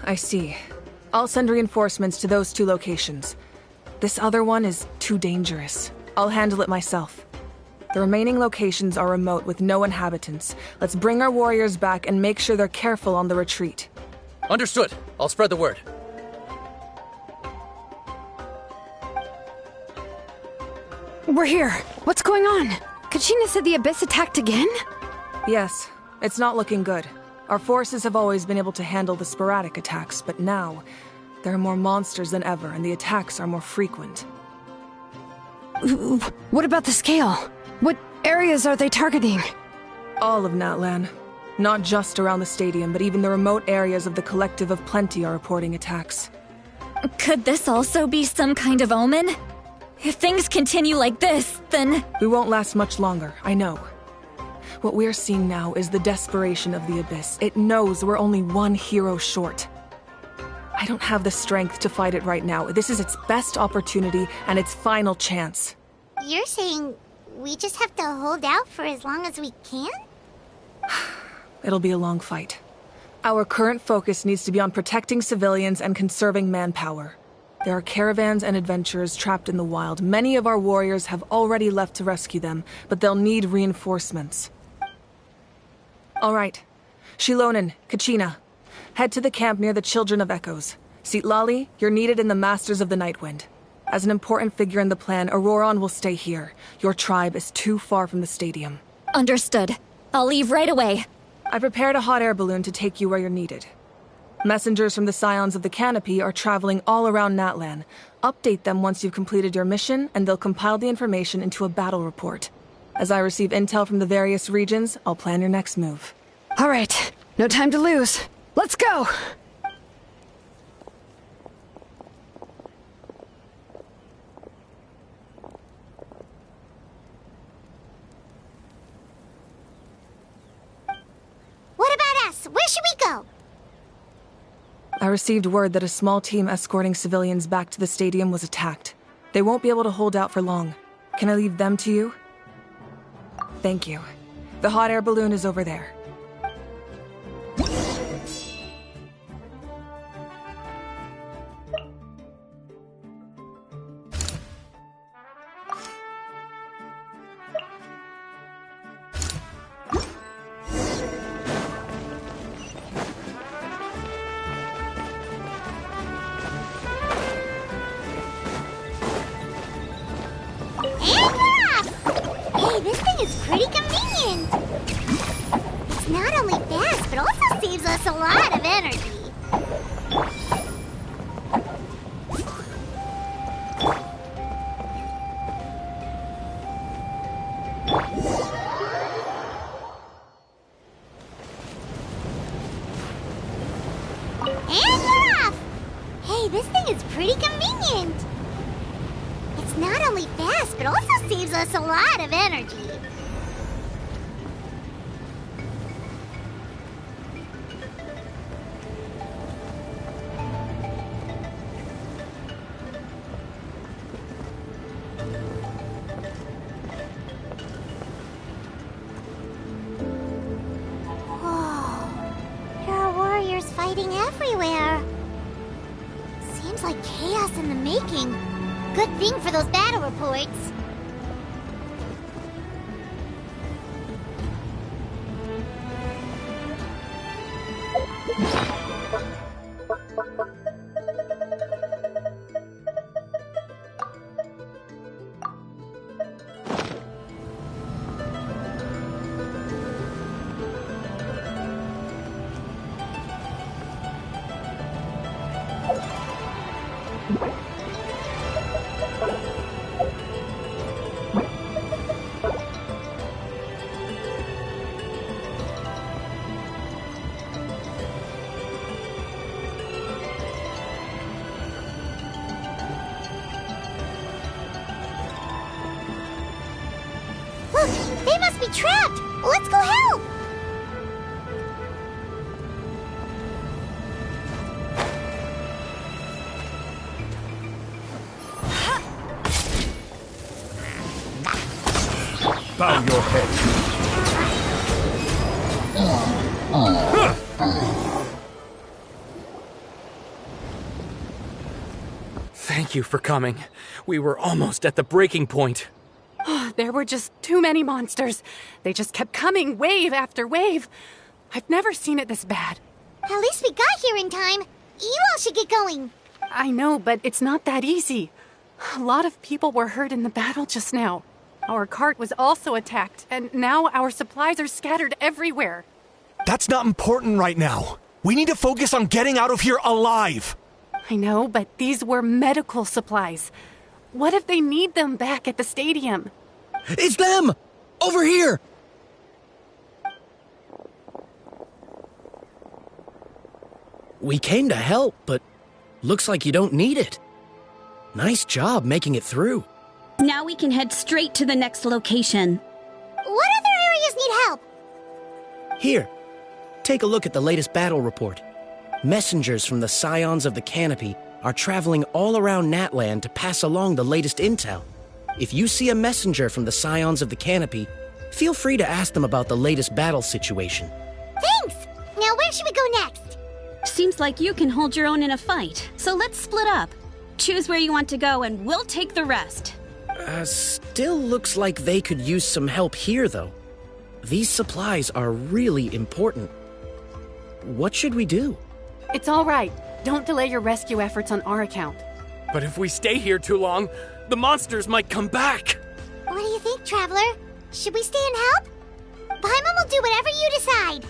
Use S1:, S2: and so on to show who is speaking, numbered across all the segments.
S1: I see. I'll send reinforcements to those 2 locations. This other one is too dangerous. I'll handle it myself. The remaining locations are remote with no inhabitants. Let's bring our warriors back and make sure they're careful on the retreat.
S2: Understood. I'll spread the word.
S3: We're here. What's going on? Kachina said the Abyss attacked again?
S1: Yes, it's not looking good. Our forces have always been able to handle the sporadic attacks, but now, there are more monsters than ever, and the attacks are more frequent.
S3: What about the scale? What areas are they targeting?
S1: All of Natlan. Not just around the stadium, but even the remote areas of the Collective of Plenty are reporting attacks.
S4: Could this also be some kind of omen? If things continue like this, then...
S1: We won't last much longer, I know. What we're seeing now is the desperation of the Abyss. It knows we're only one hero short. I don't have the strength to fight it right now. This is its best opportunity and its final chance.
S5: You're saying we just have to hold out for as long as we can?
S1: It'll be a long fight. Our current focus needs to be on protecting civilians and conserving manpower. There are caravans and adventurers trapped in the wild. Many of our warriors have already left to rescue them, but they'll need reinforcements. All right. Shilonen, Kachina, head to the camp near the Children of Echoes. Citlali, you're needed in the Masters of the Nightwind. As an important figure in the plan, Auroron will stay here. Your tribe is too far from the stadium.
S4: Understood. I'll leave right away.
S1: I prepared a hot air balloon to take you where you're needed. Messengers from the Scions of the Canopy are traveling all around Natlan. Update them once you've completed your mission, and they'll compile the information into a battle report. As I receive intel from the various regions, I'll plan your next move.
S3: All right. No time to lose. Let's go!
S5: What about us? Where should we go?
S1: I received word that a small team escorting civilians back to the stadium was attacked. They won't be able to hold out for long. Can I leave them to you? Thank you. The hot air balloon is over there.
S5: Hey, this thing is pretty convenient. It's not only fast, but also saves us a lot of energy. And we're off! Hey, this thing is pretty convenient. It's not only fast, but also saves us a lot of energy. Whoa. There are warriors fighting everywhere. Seems like chaos in the making. Good thing for those battle reports. trapped! Let's go help!
S6: Bow your head.
S2: Thank you for coming. We were almost at the breaking point.
S7: There were just too many monsters. They just kept coming, wave after wave. I've never seen it this bad.
S5: At least we got here in time. You all should get going.
S7: I know, but it's not that easy. A lot of people were hurt in the battle just now. Our cart was also attacked, and now our supplies are scattered everywhere.
S6: That's not important right now. We need to focus on getting out of here alive.
S7: I know, but these were medical supplies. What if they need them back at the stadium?
S2: It's them! Over here! We came to help, but looks like you don't need it. Nice job making it through.
S8: Now we can head straight to the next location.
S5: What other areas need help?
S2: Here, take a look at the latest battle report. Messengers from the Scions of the Canopy are traveling all around Natland to pass along the latest intel. If you see a messenger from the Scions of the Canopy, feel free to ask them about the latest battle situation.
S5: Thanks! Now where should we go next?
S8: Seems like you can hold your own in a fight, so let's split up. Choose where you want to go and we'll take the rest.
S2: Still looks like they could use some help here, though. These supplies are really important. What should we do?
S7: It's all right. Don't delay your rescue efforts on our account.
S2: But if we stay here too long, the monsters might come back.
S5: What do you think, Traveler? Should we stay and help? Paimon will do whatever you decide.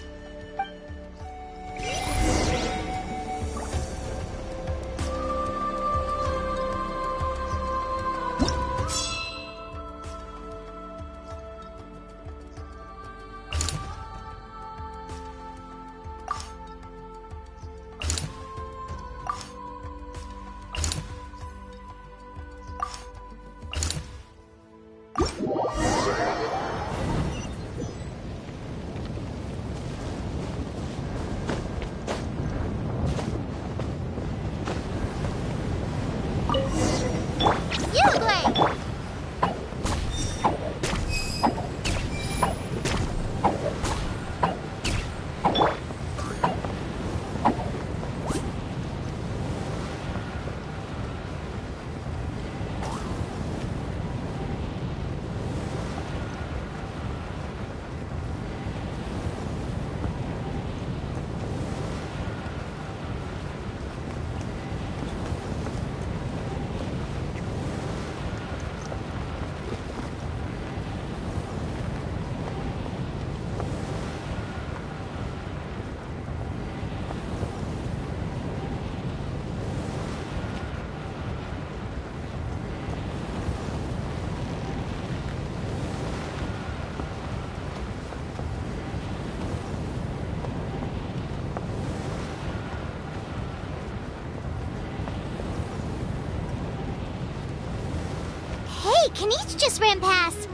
S5: Kaniche just ran past.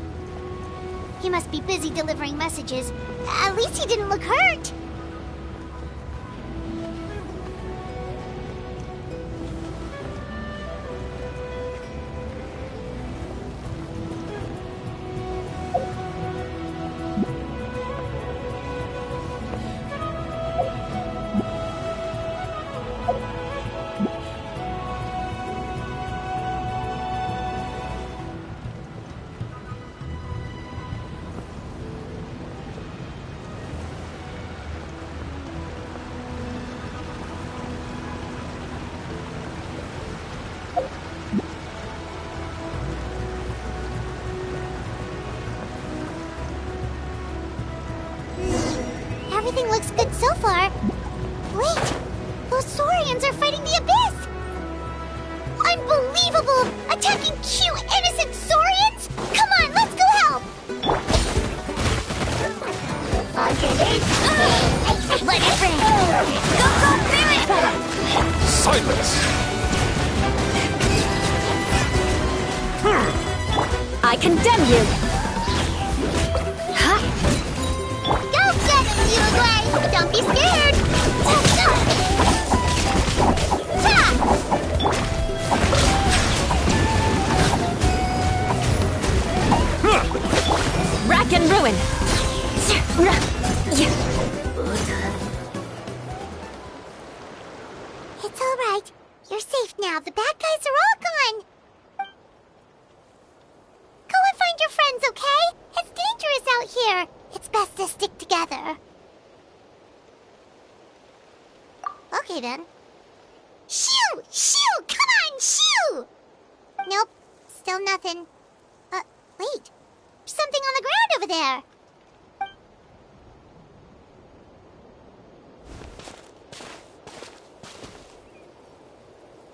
S5: He must be busy delivering messages. At least he didn't look hurt. Everything looks good so far. Wait, those Saurians are fighting the Abyss! Unbelievable! Attacking cute, innocent Saurians? Come on, let's go help! Let it rain! Go, Spirit!
S6: Silence!
S4: I condemn you!
S8: Huh?
S5: It's all right. You're safe now. The bad guys are all gone. Go and find your friends, okay? It's dangerous out here. It's best to stick together. Okay, then. Shoo! Shoo! Come on, shoo! Nope. Still nothing. Wait. There's something on the ground over there.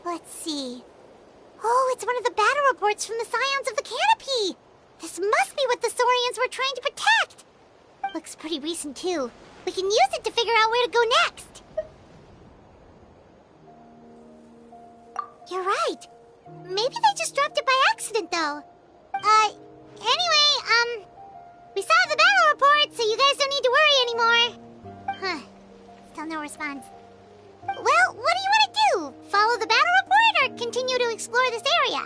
S5: Let's see. Oh, it's one of the battle reports from the Scions of the Canopy. This must be what the Saurians were trying to protect. Looks pretty recent, too. We can use it to figure out where to go next. You're right. Maybe they just dropped it by accident, though. Anyway, we saw the battle report, so you guys don't need to worry anymore. Huh. Still no response. Well, what do you want to do? Follow the battle report or continue to explore this area?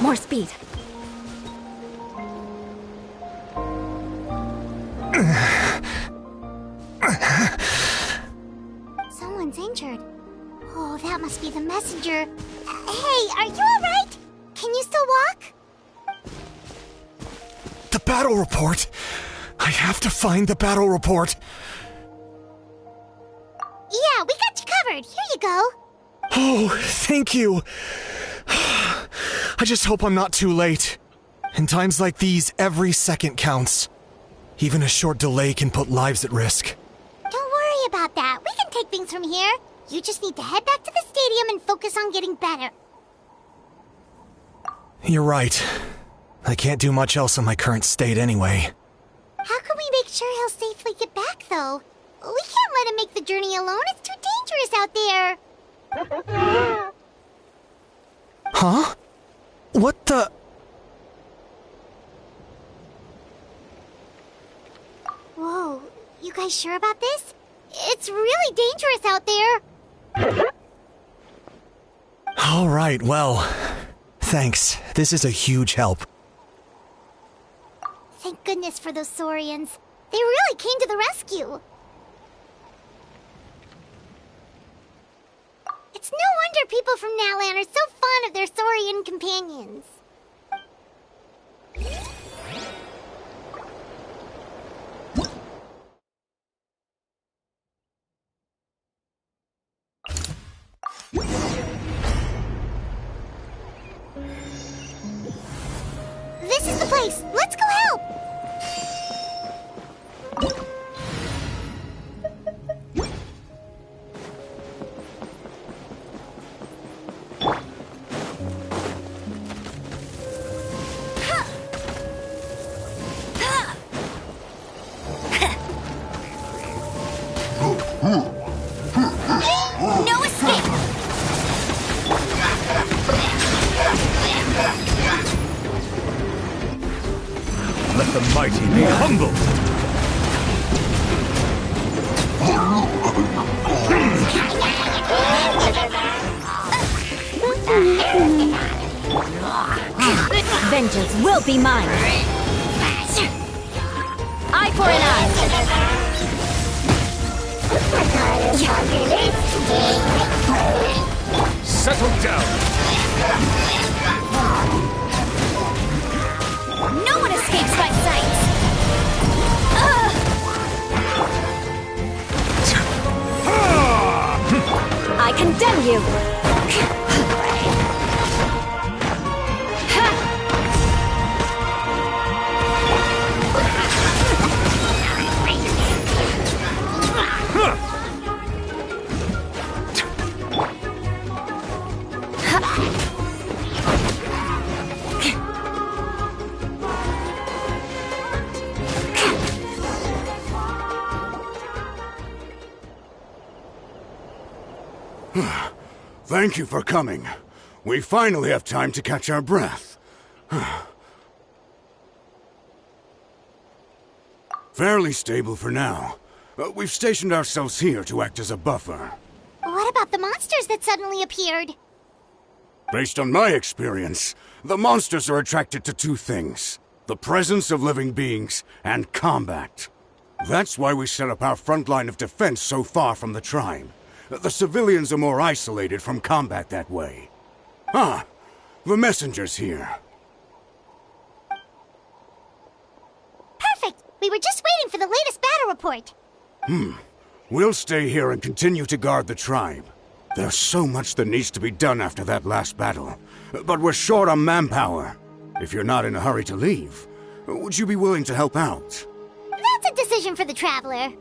S3: More speed.
S5: Someone's injured. Oh, that must be the messenger. Hey, are you alright? Can you still walk?
S6: The battle report! I have to find the battle report!
S5: Yeah, we got you covered. Here you go.
S6: Oh, thank you! I just hope I'm not too late. In times like these, every second counts. Even a short delay can put lives at risk.
S5: Don't worry about that. We can take things from here. You just need to head back to the stadium and focus on getting better.
S6: You're right. I can't do much else in my current state anyway.
S5: How can we make sure he'll safely get back, though? We can't let him make the journey alone. It's too dangerous out there.
S6: Huh? What the...
S5: Whoa, you guys sure about this? It's really dangerous out there.
S6: All right, well, thanks. This is a huge help.
S5: Thank goodness for those Saurians. They really came to the rescue. It's no wonder people from Natlan are so fond of their Saurian companions. This is the place. Let's go help.
S4: No escape!
S9: Let the mighty be humbled!
S3: Vengeance will be mine. Eye for an eye.
S9: Settle down!
S4: No one escapes my sight!
S3: I condemn you.
S10: Thank you for coming. We finally have time to catch our breath. Fairly stable for now. We've stationed ourselves here to act as a buffer.
S5: What about the monsters that suddenly appeared?
S10: Based on my experience, the monsters are attracted to two things: the presence of living beings and combat. That's why we set up our front line of defense so far from the tribe. The civilians are more isolated from combat that way. Ah, the messenger's here.
S5: Perfect! We were just waiting for the latest battle report.
S10: We'll stay here and continue to guard the tribe. There's so much that needs to be done after that last battle. But we're short on manpower. If you're not in a hurry to leave, would you be willing to help out?
S5: That's a decision for the Traveler.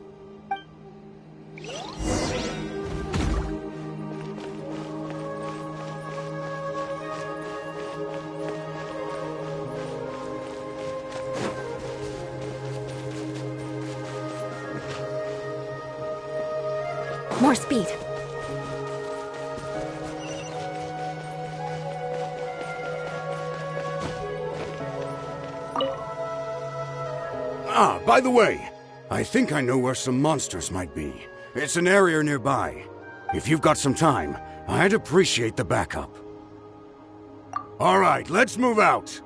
S3: More speed.
S10: Ah, by the way, I think I know where some monsters might be. It's an area nearby. If you've got some time, I'd appreciate the backup. All right, let's move out.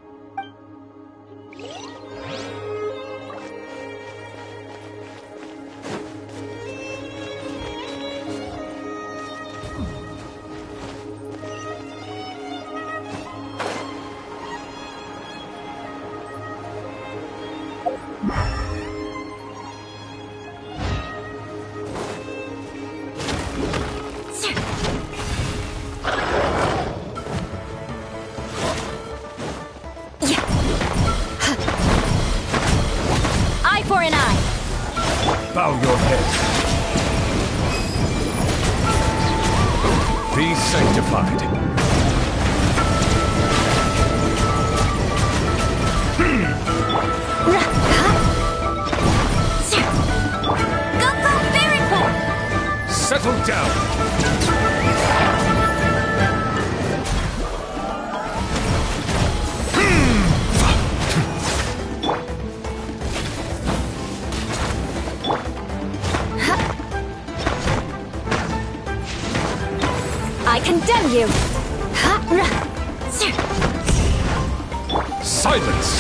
S4: For an eye.
S9: Bow your head. Be sanctified.
S4: Go, Miracle!
S9: Settle down.
S4: I condemn you!
S9: Silence!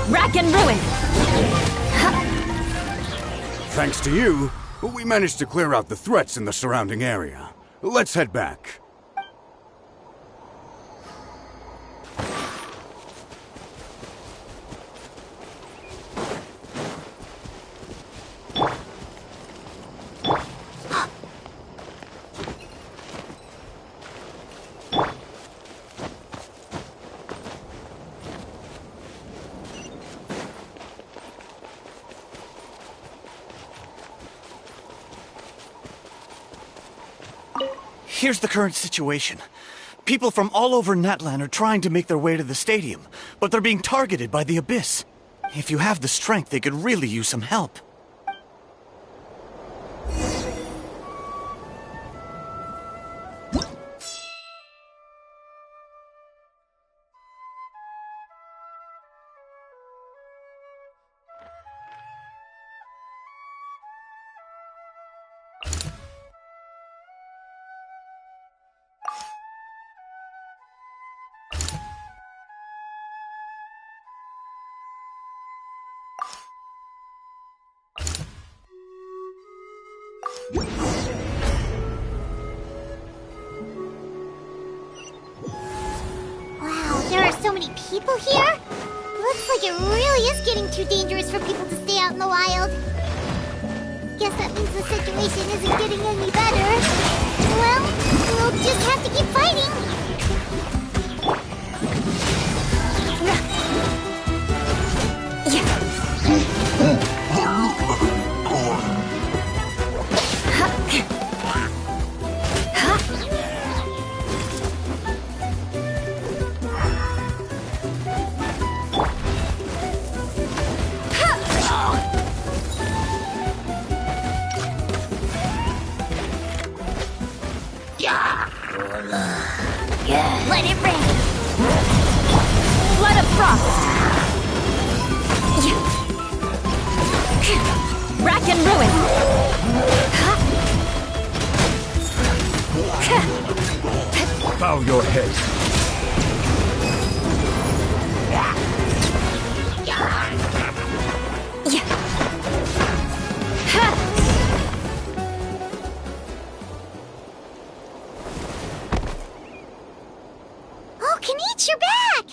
S4: Rack and ruin!
S10: Thanks to you, we managed to clear out the threats in the surrounding area. Let's head back.
S11: Here's the current situation. People from all over Natlan are trying to make their way to the stadium, but they're being targeted by the Abyss. If you have the strength, they could really use some help.
S5: Wow, there are so many people here? Looks like it really is getting too dangerous for people to stay out in the wild. Guess that means the situation isn't getting any better. Well, we'll just have to keep fighting.
S4: Let it rain! Flood of frost! Rack and ruin!
S9: Bow your head.
S5: Oh, Kenichi, you're back!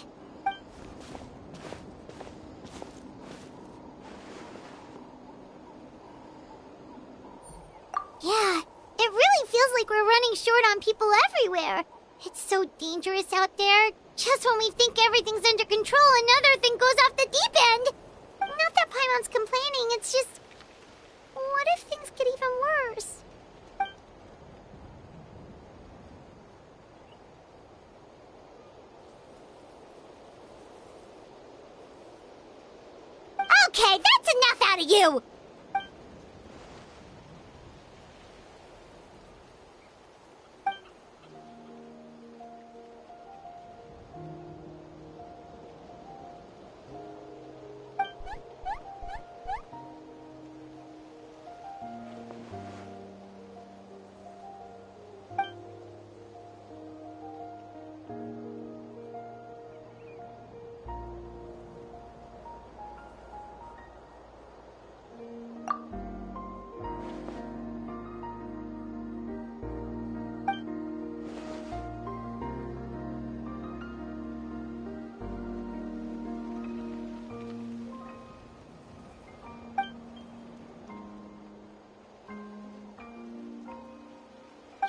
S5: Yeah, it really feels like we're running short on people everywhere. It's so dangerous out there. Just when we think everything's under control, another thing goes off the deep end. Not that Paimon's complaining, it's just... What if things get even worse? Okay, that's enough out of you!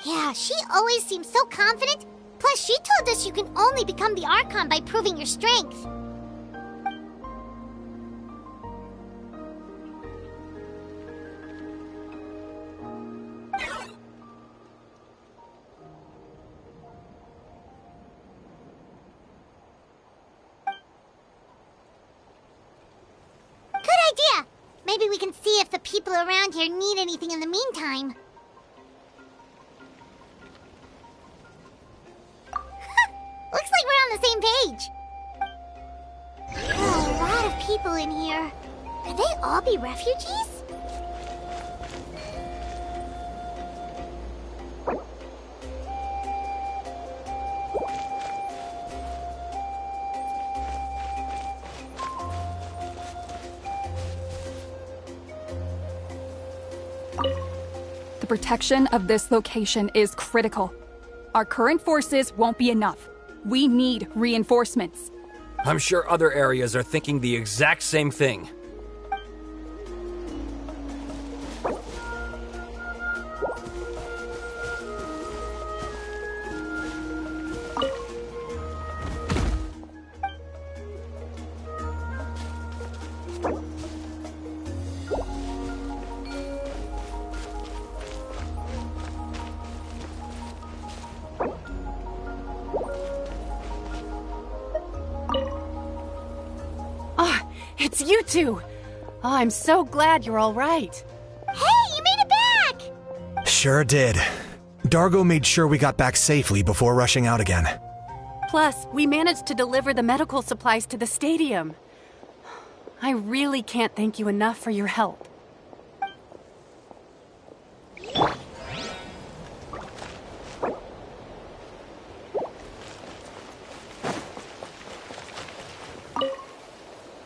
S5: Yeah, she always seems so confident. Plus, she told us you can only become the Archon by proving your strength. Good idea! Maybe we can see if the people around here need anything in the meantime. Looks like we're on the same page. Oh, a lot of people in here. Could they all be refugees?
S12: The protection of this location is critical. Our current forces won't be enough. We need reinforcements.
S13: I'm sure other areas are thinking the exact same thing.
S7: It's you two! Oh, I'm so glad you're all right.
S5: Hey, you made it back!
S6: Sure did. Dargo made sure we got back safely before rushing out again.
S7: Plus, we managed to deliver the medical supplies to the stadium. I really can't thank you enough for your help.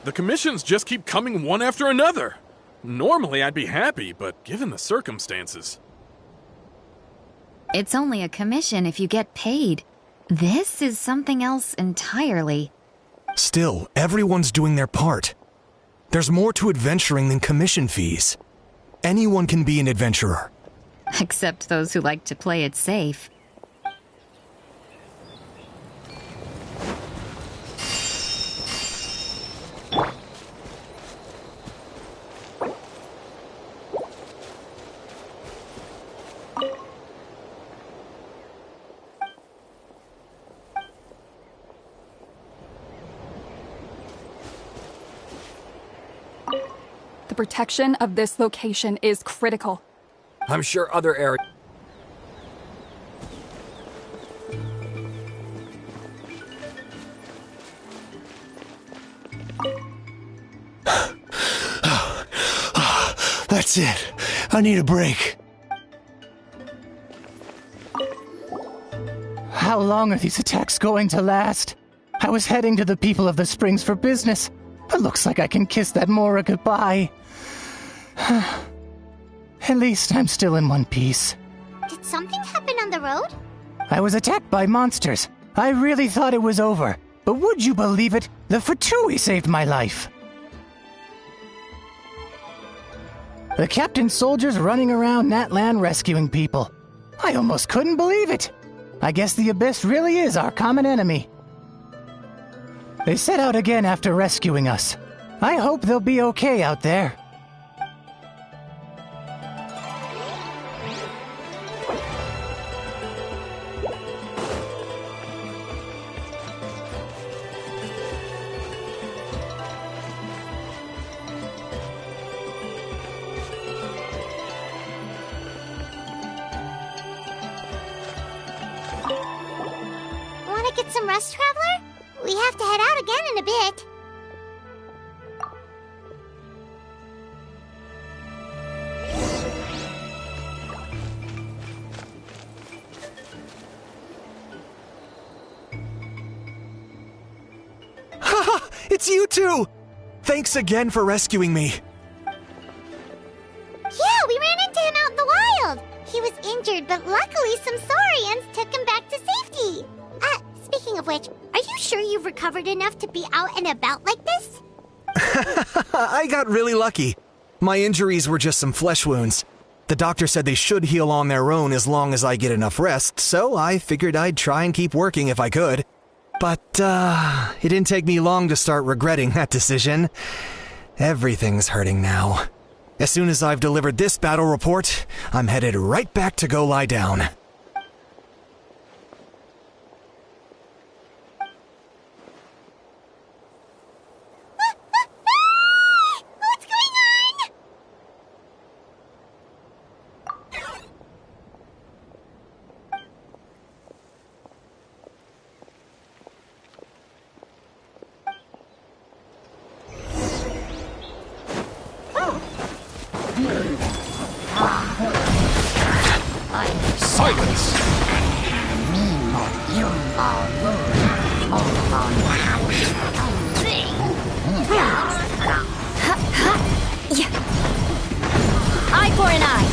S14: The commissions just keep coming one after another. Normally I'd be happy, but given the circumstances...
S15: It's only a commission if you get paid. This is something else entirely.
S6: Still, everyone's doing their part. There's more to adventuring than commission fees. Anyone can be an adventurer.
S15: Except those who like to play it safe.
S12: The protection of this location is critical.
S13: I'm sure other areas...
S11: That's it. I need a break.
S16: How long are these attacks going to last? I was heading to the people of the Springs for business. It looks like I can kiss that Mora goodbye. At least I'm still in one piece.
S5: Did something happen on the road?
S16: I was attacked by monsters. I really thought it was over. But would you believe it? The Fatui saved my life. The captain's soldiers running around Natlan rescuing people. I almost couldn't believe it. I guess the Abyss really is our common enemy. They set out again after rescuing us. I hope they'll be okay out there.
S5: Want to get some rest, Traveler? We have to head out again in a bit.
S6: Haha! It's you two! Thanks again for rescuing me.
S5: Yeah, we ran into him out in the wild. He was injured, but luckily some Saurians took him back to safety. Speaking of which, are you sure you've recovered enough to be out and about like this?
S6: I got really lucky. My injuries were just some flesh wounds. The doctor said they should heal on their own as long as I get enough rest, so I figured I'd try and keep working if I could. But, it didn't take me long to start regretting that decision. Everything's hurting now. As soon as I've delivered this battle report, I'm headed right back to go lie down.
S5: What's going on?
S9: Silence!
S4: Eye for an eye.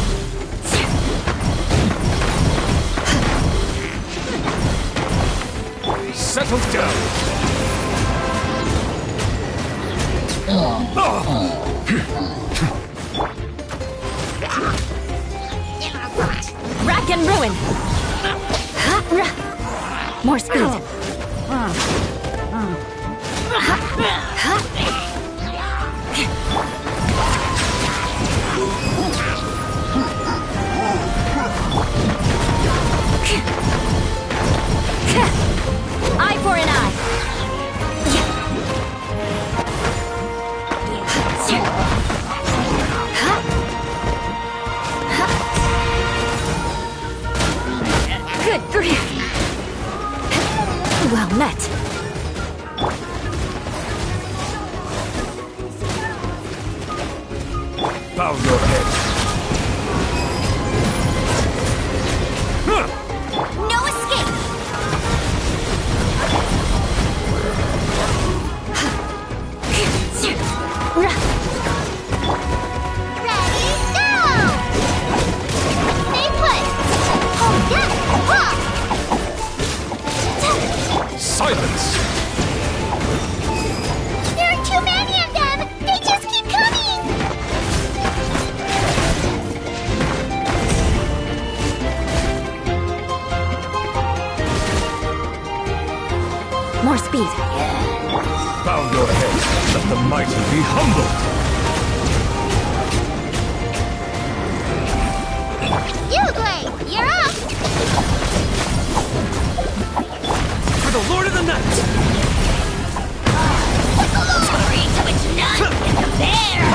S9: Settle down!
S4: Rack and ruin. More speed. Eye for an eye. Good grief. Well met.
S9: Bow your head.
S4: No escape.
S5: Ready, go! Stay put! Oh, yeah!
S9: Silence!
S5: There are too many of them! They just keep coming!
S4: More speed.
S9: Bow your head. Let the mighty be humbled.
S5: Uglay, you're up!
S9: For the Lord of the Night!
S5: Glory to which none can compare!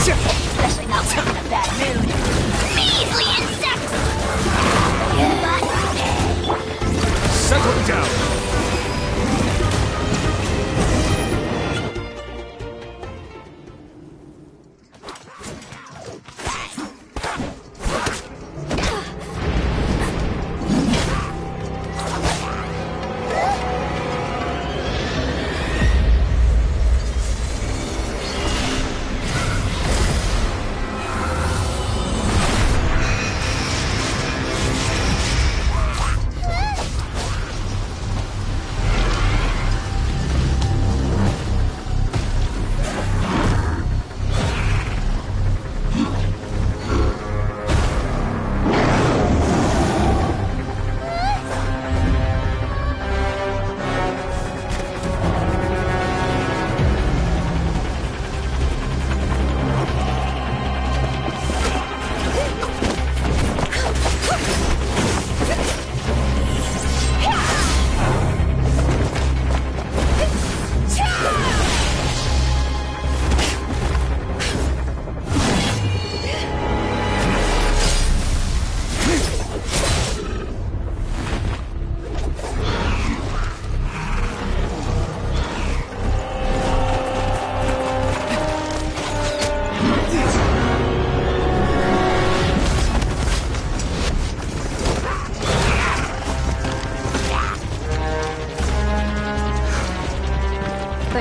S5: Especially not when in a bad mood. Measly insects!
S9: Settle down!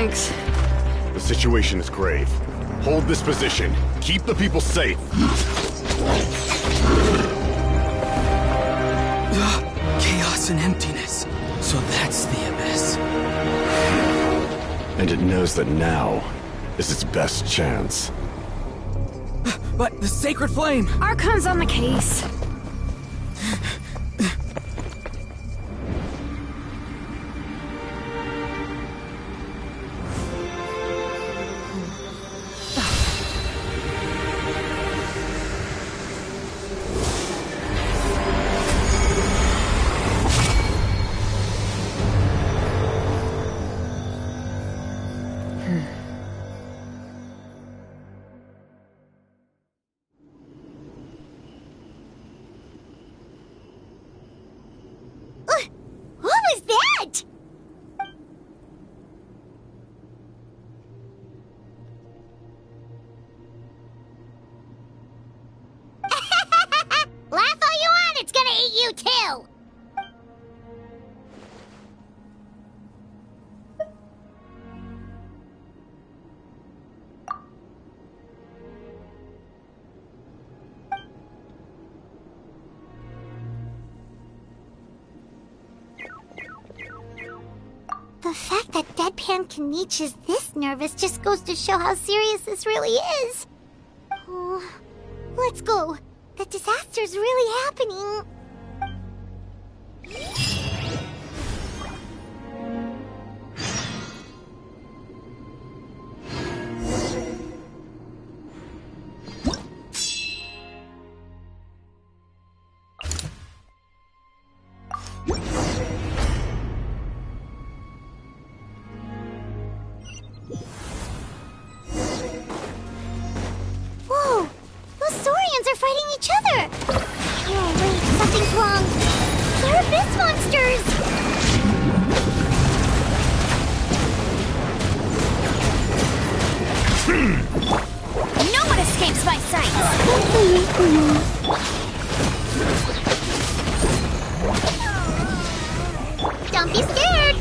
S1: Thanks.
S9: The situation is grave. Hold this position. Keep the people safe.
S2: Chaos and emptiness. So that's the abyss.
S9: And it knows that now is its best chance.
S2: But the sacred flame!
S3: Archon's on the case.
S5: What was that? Laugh all you want, it's gonna eat you too! The fact that Deadpan Kanich is this nervous just goes to show how serious this really is. Oh, let's go. The disaster's really happening. Whoa! Those Saurians are fighting each other! Oh, wait, something's wrong. They're abyss monsters!
S4: No one escapes my sight!
S5: Don't be scared!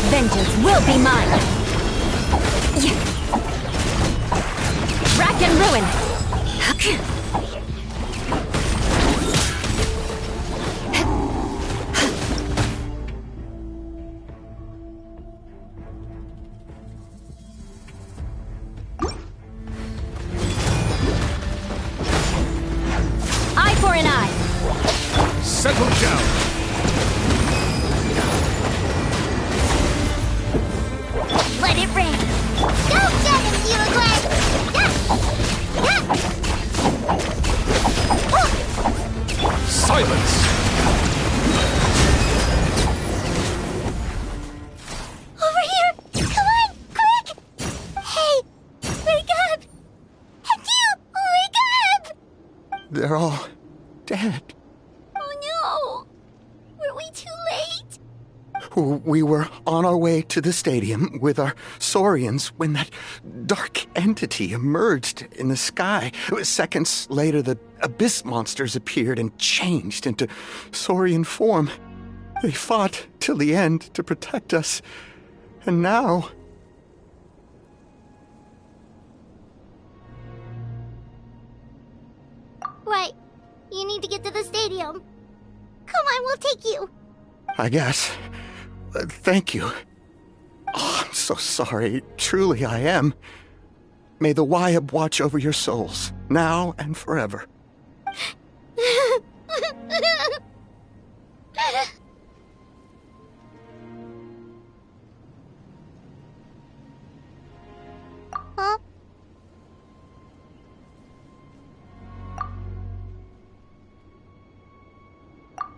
S4: Vengeance will be mine! Rack and ruin! Eye for an eye!
S9: Settle down!
S5: Let it rain! Go get him, Uruguay!
S9: Silence!
S5: Over here! Come on, quick! Hey, wake up! And you, wake up!
S11: They're all dead.
S5: Oh no! Were we too late?
S11: We were on our way to the stadium with our Saurians when that dark entity emerged in the sky. Seconds later, the abyss monsters appeared and changed into Saurian form. They fought till the end to protect us. And now...
S5: Right. You need to get to the stadium. Come on, we'll take you.
S11: I guess. Thank you. Oh, I'm so sorry. Truly I am. May the Wyab watch over your souls, now and forever.
S5: Huh?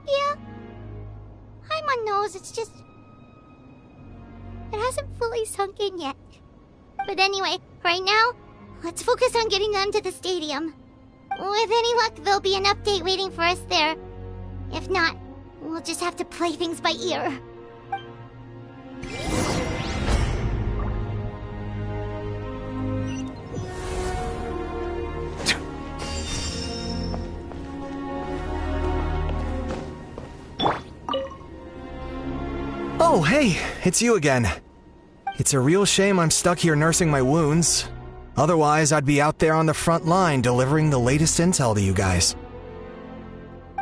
S5: Yeah. Paimon knows, it's just... it hasn't fully sunk in yet. But anyway, right now, let's focus on getting them to the stadium. With any luck, there'll be an update waiting for us there. If not, we'll just have to play things by ear.
S6: Oh, hey, it's you again. It's a real shame I'm stuck here nursing my wounds. Otherwise, I'd be out there on the front line delivering the latest intel to you guys.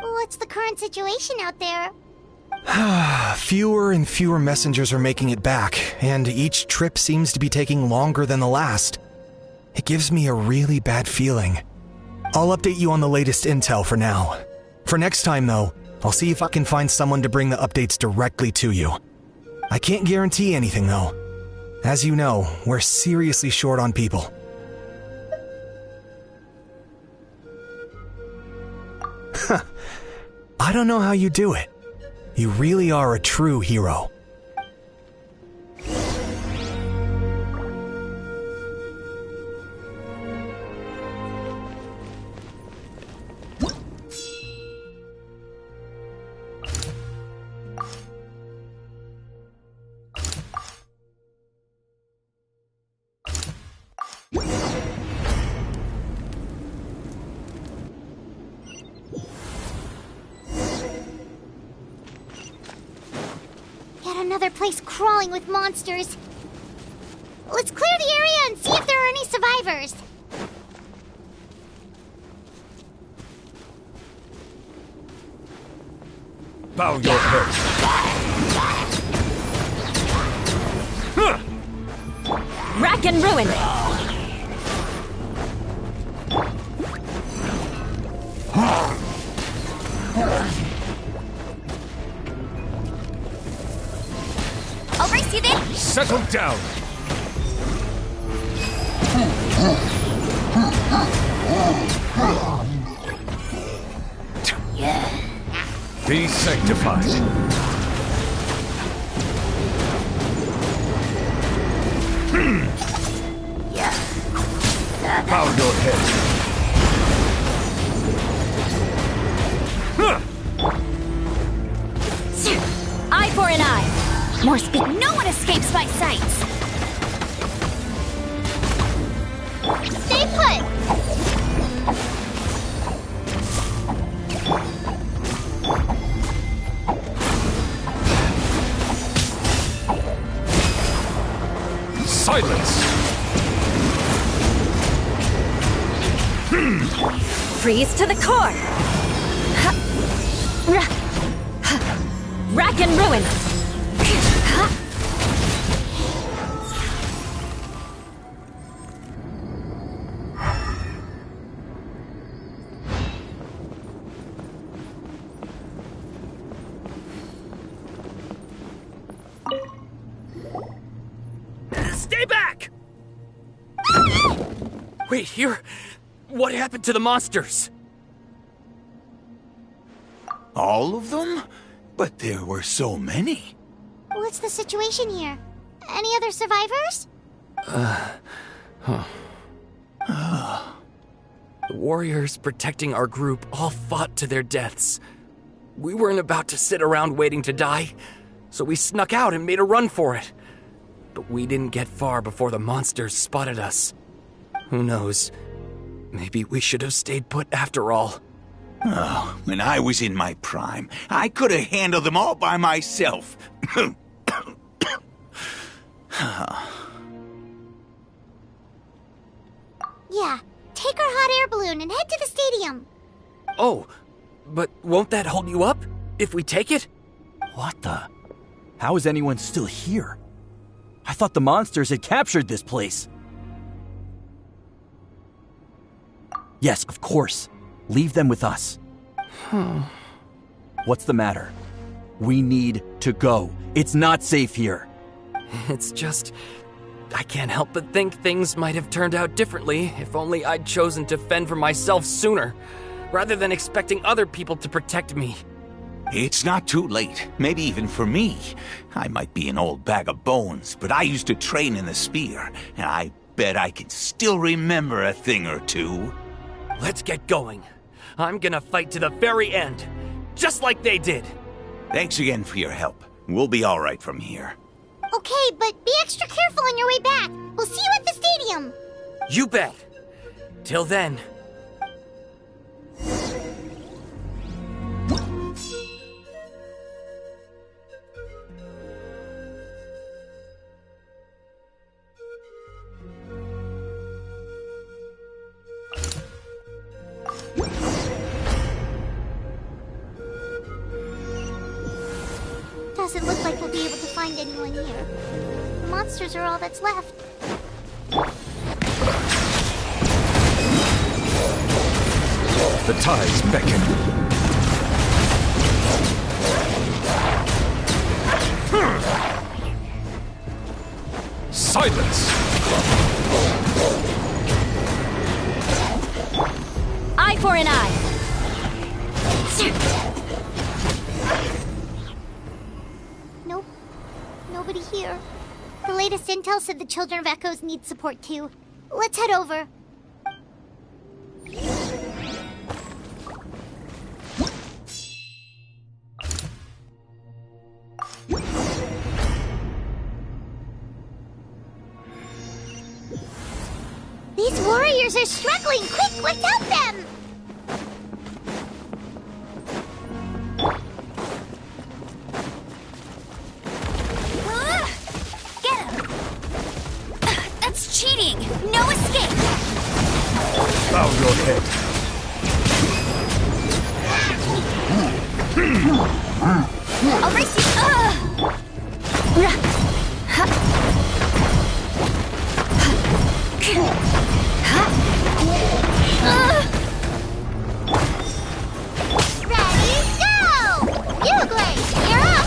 S5: What's the current situation out there?
S6: Fewer and fewer messengers are making it back, and each trip seems to be taking longer than the last. It gives me a really bad feeling. I'll update you on the latest intel for now. For next time, though, I'll see if I can find someone to bring the updates directly to you. I can't guarantee anything, though. As you know, we're seriously short on people. I don't know how you do it. You really are a true hero.
S5: Another place crawling with monsters. Let's clear the area and see if there are any survivors.
S13: Bow your head.
S4: Rack and ruin!
S5: I'll race you there.
S13: Settle down. Be sanctified. Bow your head.
S4: Eye for an eye. More speed. No one escapes my sights.
S5: Stay put.
S13: Silence.
S4: Freeze to the core. Rack and ruin.
S13: Stay back! Wait, here? What happened to the monsters?
S17: All of them? But there were so many.
S5: What's the situation here? Any other survivors?
S13: The warriors protecting our group all fought to their deaths. We weren't about to sit around waiting to die, so we snuck out and made a run for it. But we didn't get far before the monsters spotted us. Who knows? Maybe we should have stayed put after all.
S17: Oh, when I was in my prime, I could have handled them all by myself.
S5: Yeah, take our hot air balloon and head to the stadium.
S13: Oh, but won't that hold you up if we take it?
S18: What the? How is anyone still here? I thought the monsters had captured this place. Yes, of course. Leave them with us. What's the matter? We need to go. It's not safe here.
S13: It's just... I can't help but think things might have turned out differently if only I'd chosen to fend for myself sooner, rather than expecting other people to protect me.
S17: It's not too late, maybe even for me. I might be an old bag of bones, but I used to train in the spear, and I bet I can still remember a thing or two.
S13: Let's get going. I'm gonna fight to the very end, just like they did.
S17: Thanks again for your help. We'll be all right from here.
S5: Okay, but be extra careful on your way back. We'll see you at the stadium.
S13: You bet. Till then.
S5: Doesn't look like we'll be able to find anyone here. The monsters are all that's left.
S19: The tides beckon. Silence!
S4: Eye for an eye.
S5: Nope. Nobody here. The latest intel said the Children of Echoes need support too. Let's head over. These warriors are struggling! Quick, let's help them!
S4: Get him! That's cheating! No escape!
S19: Bow your head.
S4: I'll race you!
S5: Ready, go! Bugler, you're up!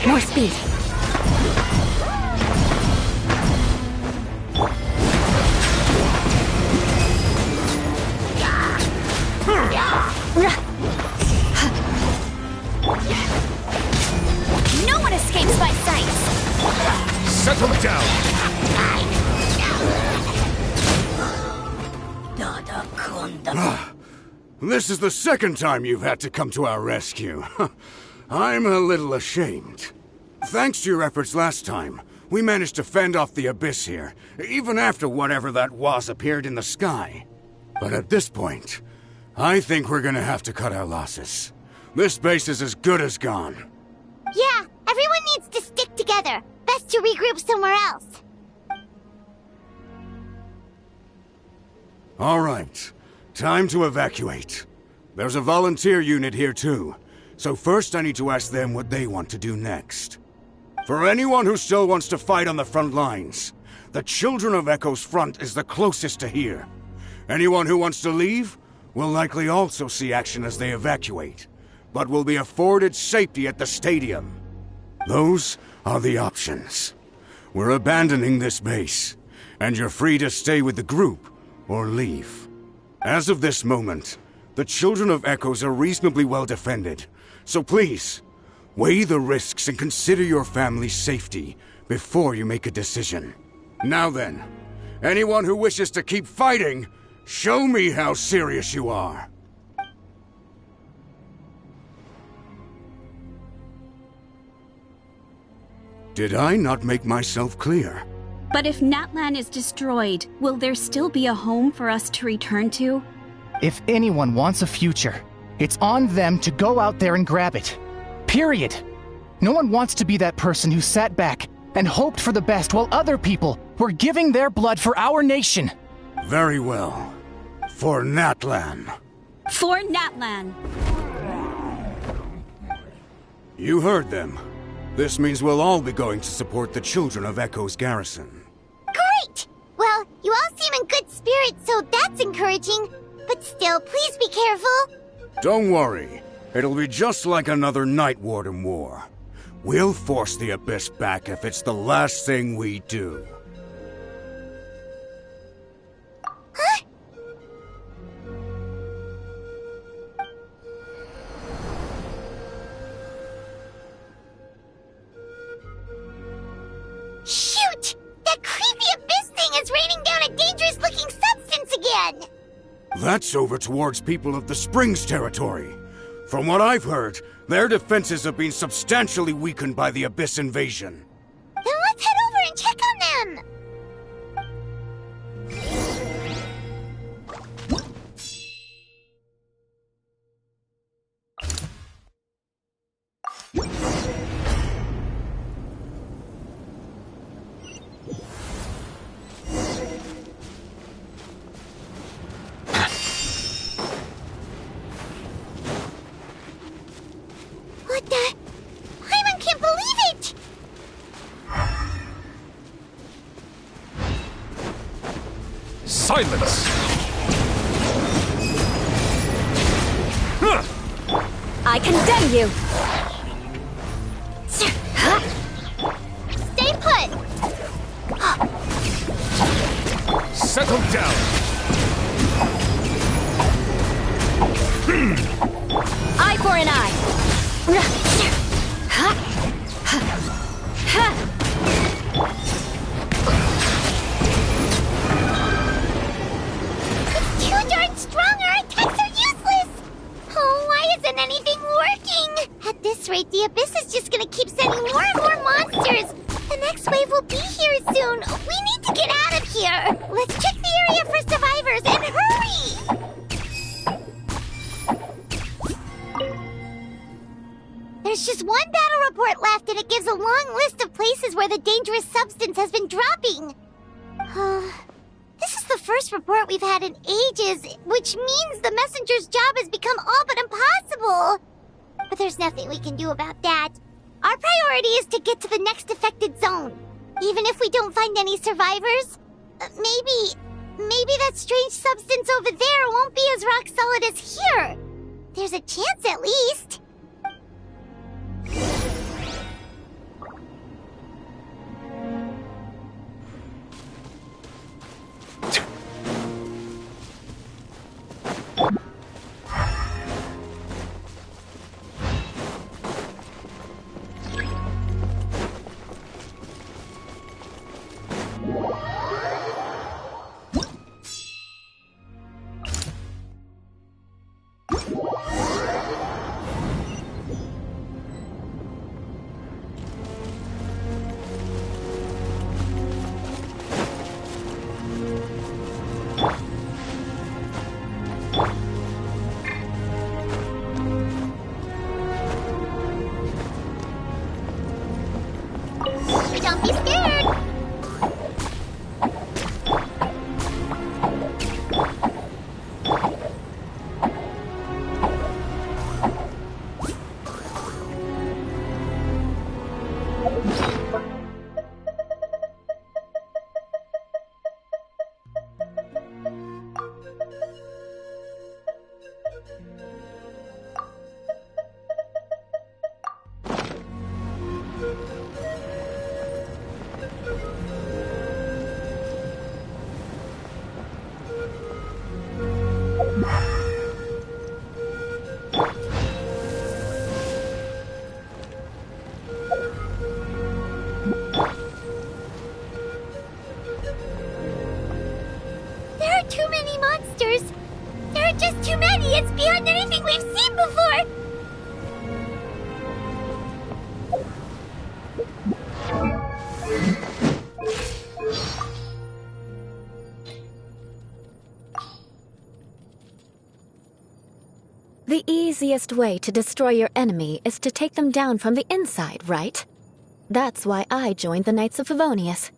S4: More speed. No one escapes my sight.
S19: Settle down.
S10: This is the second time you've had to come to our rescue. I'm a little ashamed. Thanks to your efforts last time, we managed to fend off the abyss here, even after whatever that was appeared in the sky. But at this point, I think we're gonna have to cut our losses. This base is as good as gone.
S5: Yeah, everyone needs to stick together. Best to regroup somewhere else.
S10: All right, time to evacuate. There's a volunteer unit here too, so first I need to ask them what they want to do next. For anyone who still wants to fight on the front lines, the Children of Echo's front is the closest to here. Anyone who wants to leave will likely also see action as they evacuate, but will be afforded safety at the stadium. Those are the options. We're abandoning this base, and you're free to stay with the group or leave. As of this moment, the Children of Echoes are reasonably well defended, so please, weigh the risks and consider your family's safety before you make a decision. Now then, anyone who wishes to keep fighting, show me how serious you are. Did I not make myself clear?
S8: But if Natlan is destroyed, will there still be a home for us to return to?
S16: If anyone wants a future, it's on them to go out there and grab it. Period. No one wants to be that person who sat back and hoped for the best while other people were giving their blood for our nation.
S10: Very well. For Natlan.
S8: For Natlan.
S10: You heard them. This means we'll all be going to support the Children of Echo's garrison.
S5: Great! Well, you all seem in good spirits, so that's encouraging. But still, please be careful.
S10: Don't worry. It'll be just like another Night Warden war. We'll force the Abyss back if it's the last thing we do.
S5: Huh? Shoot! That creepy Abyss thing is raining down a dangerous-looking substance again!
S10: That's over towards people of the Springs territory. From what I've heard, their defenses have been substantially weakened by the Abyss invasion.
S5: Then let's head over and check on them! What the? Paimon can't believe it!
S19: Silence!
S4: I condemn you!
S5: Stay put!
S19: Settle down!
S4: Eye for an eye!
S5: It's too darn strong! Our attacks are useless! Oh, why isn't anything working? At this rate, the Abyss is just gonna keep sending more and more monsters! The next wave will be here soon! We need to get out of here! Let's check the area for survivors and hurry! There's just one battle report left, and it gives a long list of places where the dangerous substance has been dropping. This is the first report we've had in ages, which means the messenger's job has become all but impossible. But there's nothing we can do about that. Our priority is to get to the next affected zone. Even if we don't find any survivors, maybe that strange substance over there won't be as rock solid as here. There's a chance at least. Don't be scared! There are too many monsters! There are just too many! It's beyond anything we've seen before!
S4: The easiest way to destroy your enemy is to take them down from the inside, right? That's why I joined the Knights of Favonius.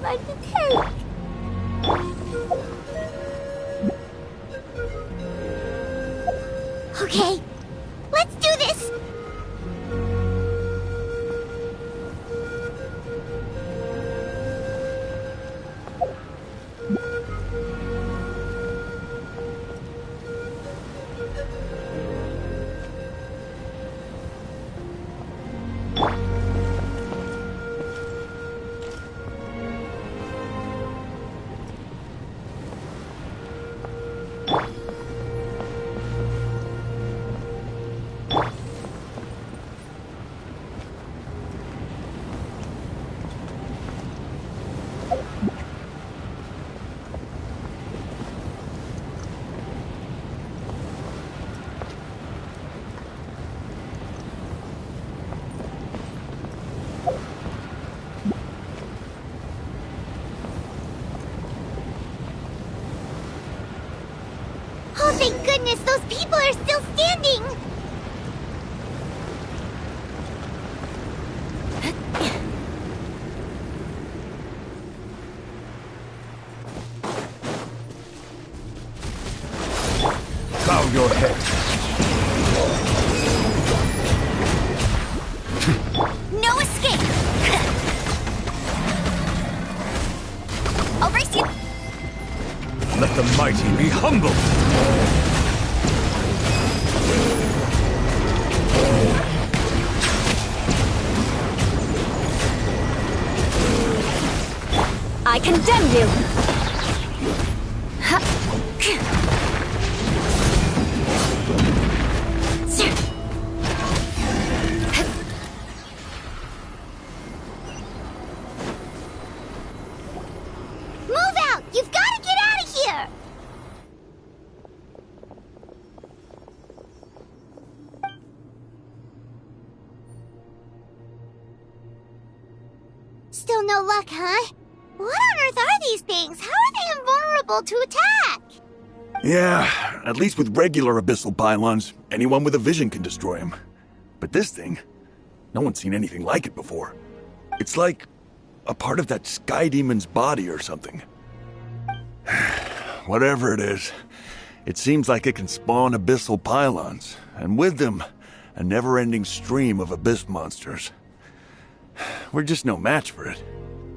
S5: time on the tank. Okay, let's do this! Oh, thank goodness, those people are still standing!
S19: Bow your head.
S5: No escape! I'll race you!
S19: Let the mighty be humbled.
S4: I condemn you!
S5: Move out! You've got to get out of here! Still no luck, huh? What on earth are these things? How are they invulnerable to attack?
S20: Yeah, at least with regular abyssal pylons, anyone with a vision can destroy them. But this thing, no one's seen anything like it before. It's like a part of that sky demon's body or something. Whatever it is, it seems like it can spawn abyssal pylons, and with them, a never-ending stream of abyss monsters. We're just no match for it.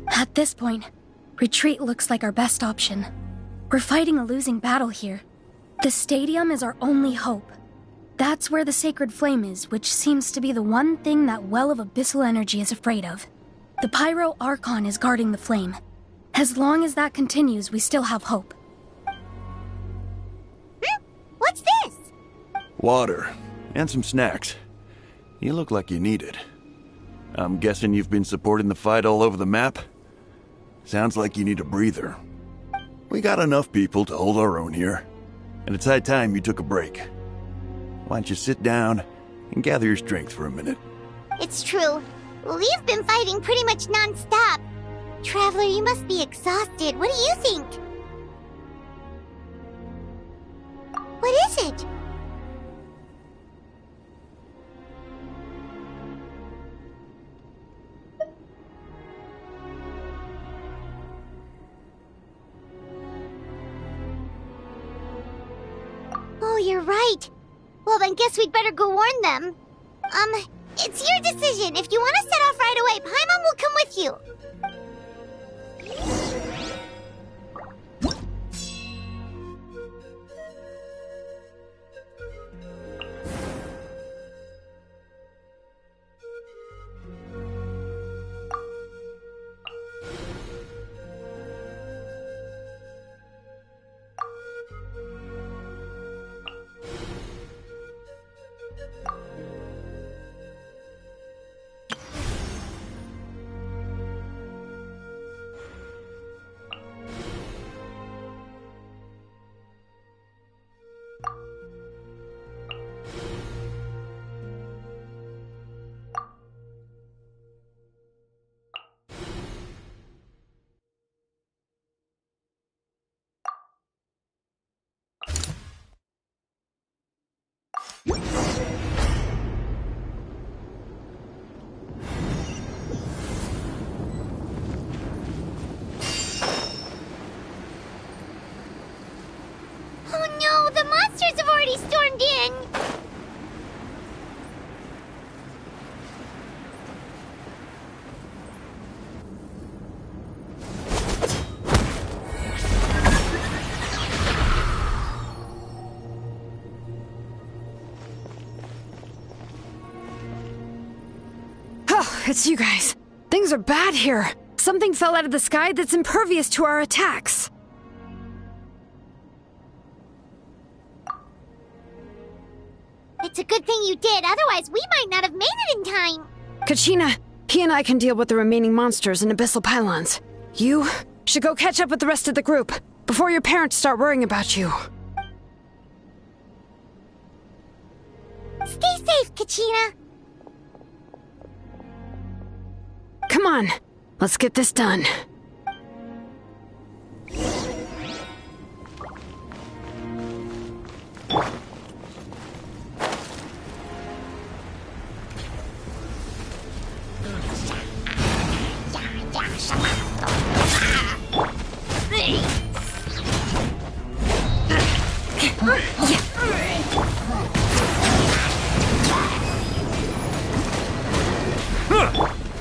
S21: At this point, retreat looks like our best option. We're fighting a losing battle here. The stadium is our only hope. That's where the sacred flame is, which seems to be the one thing that well of abyssal energy is afraid of. The Pyro Archon is guarding the flame. As long as that continues, we still have hope.
S5: What's this?
S20: Water, and some snacks. You look like you need it. I'm guessing you've been supporting the fight all over the map? Sounds like you need a breather. We got enough people to hold our own here, and it's high time you took a break. Why don't you sit down and gather your strength for a minute?
S5: It's true. We've been fighting pretty much non-stop. Traveler, you must be exhausted. What do you think? What is it? Oh, you're right. Well, then guess we'd better go warn them. It's your decision. If you want to set off right away, Paimon will come with you.
S3: It's you guys. Things are bad here. Something fell out of the sky that's impervious to our attacks.
S5: It's a good thing you did, otherwise we might not have made it in time.
S3: Kachina, he and I can deal with the remaining monsters and abyssal pylons. You should go catch up with the rest of the group before your parents start worrying about you.
S5: Stay safe, Kachina.
S3: Come on, let's get this done.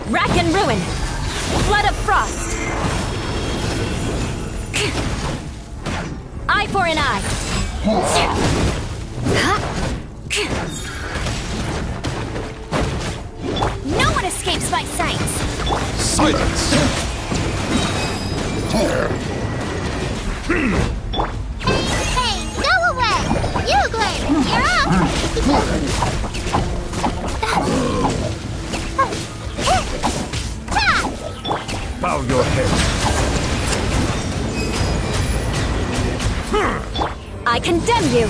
S8: Rack and ruin! Flood of frost! Eye for an eye! No one escapes my sight!
S19: Silence!
S5: Hey, go away! You, Glenn, you're
S19: Bow your head.
S8: I condemn you!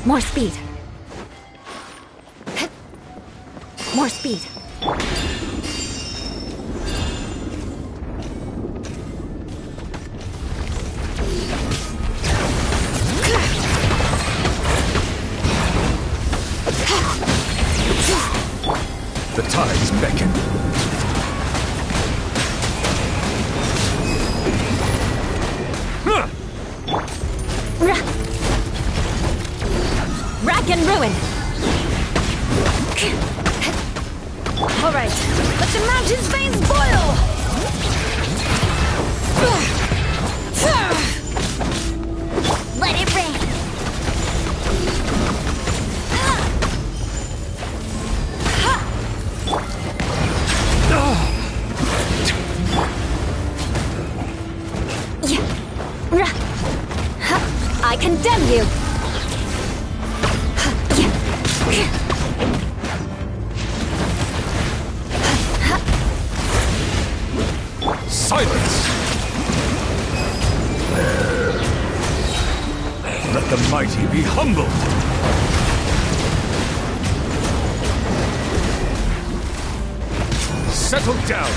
S8: More speed. More speed.
S19: The tides beckon.
S8: Rack and ruin! All right, let the mountain's veins boil! Let it rain! I condemn you!
S19: Silence! Let the mighty be humbled! Settle down!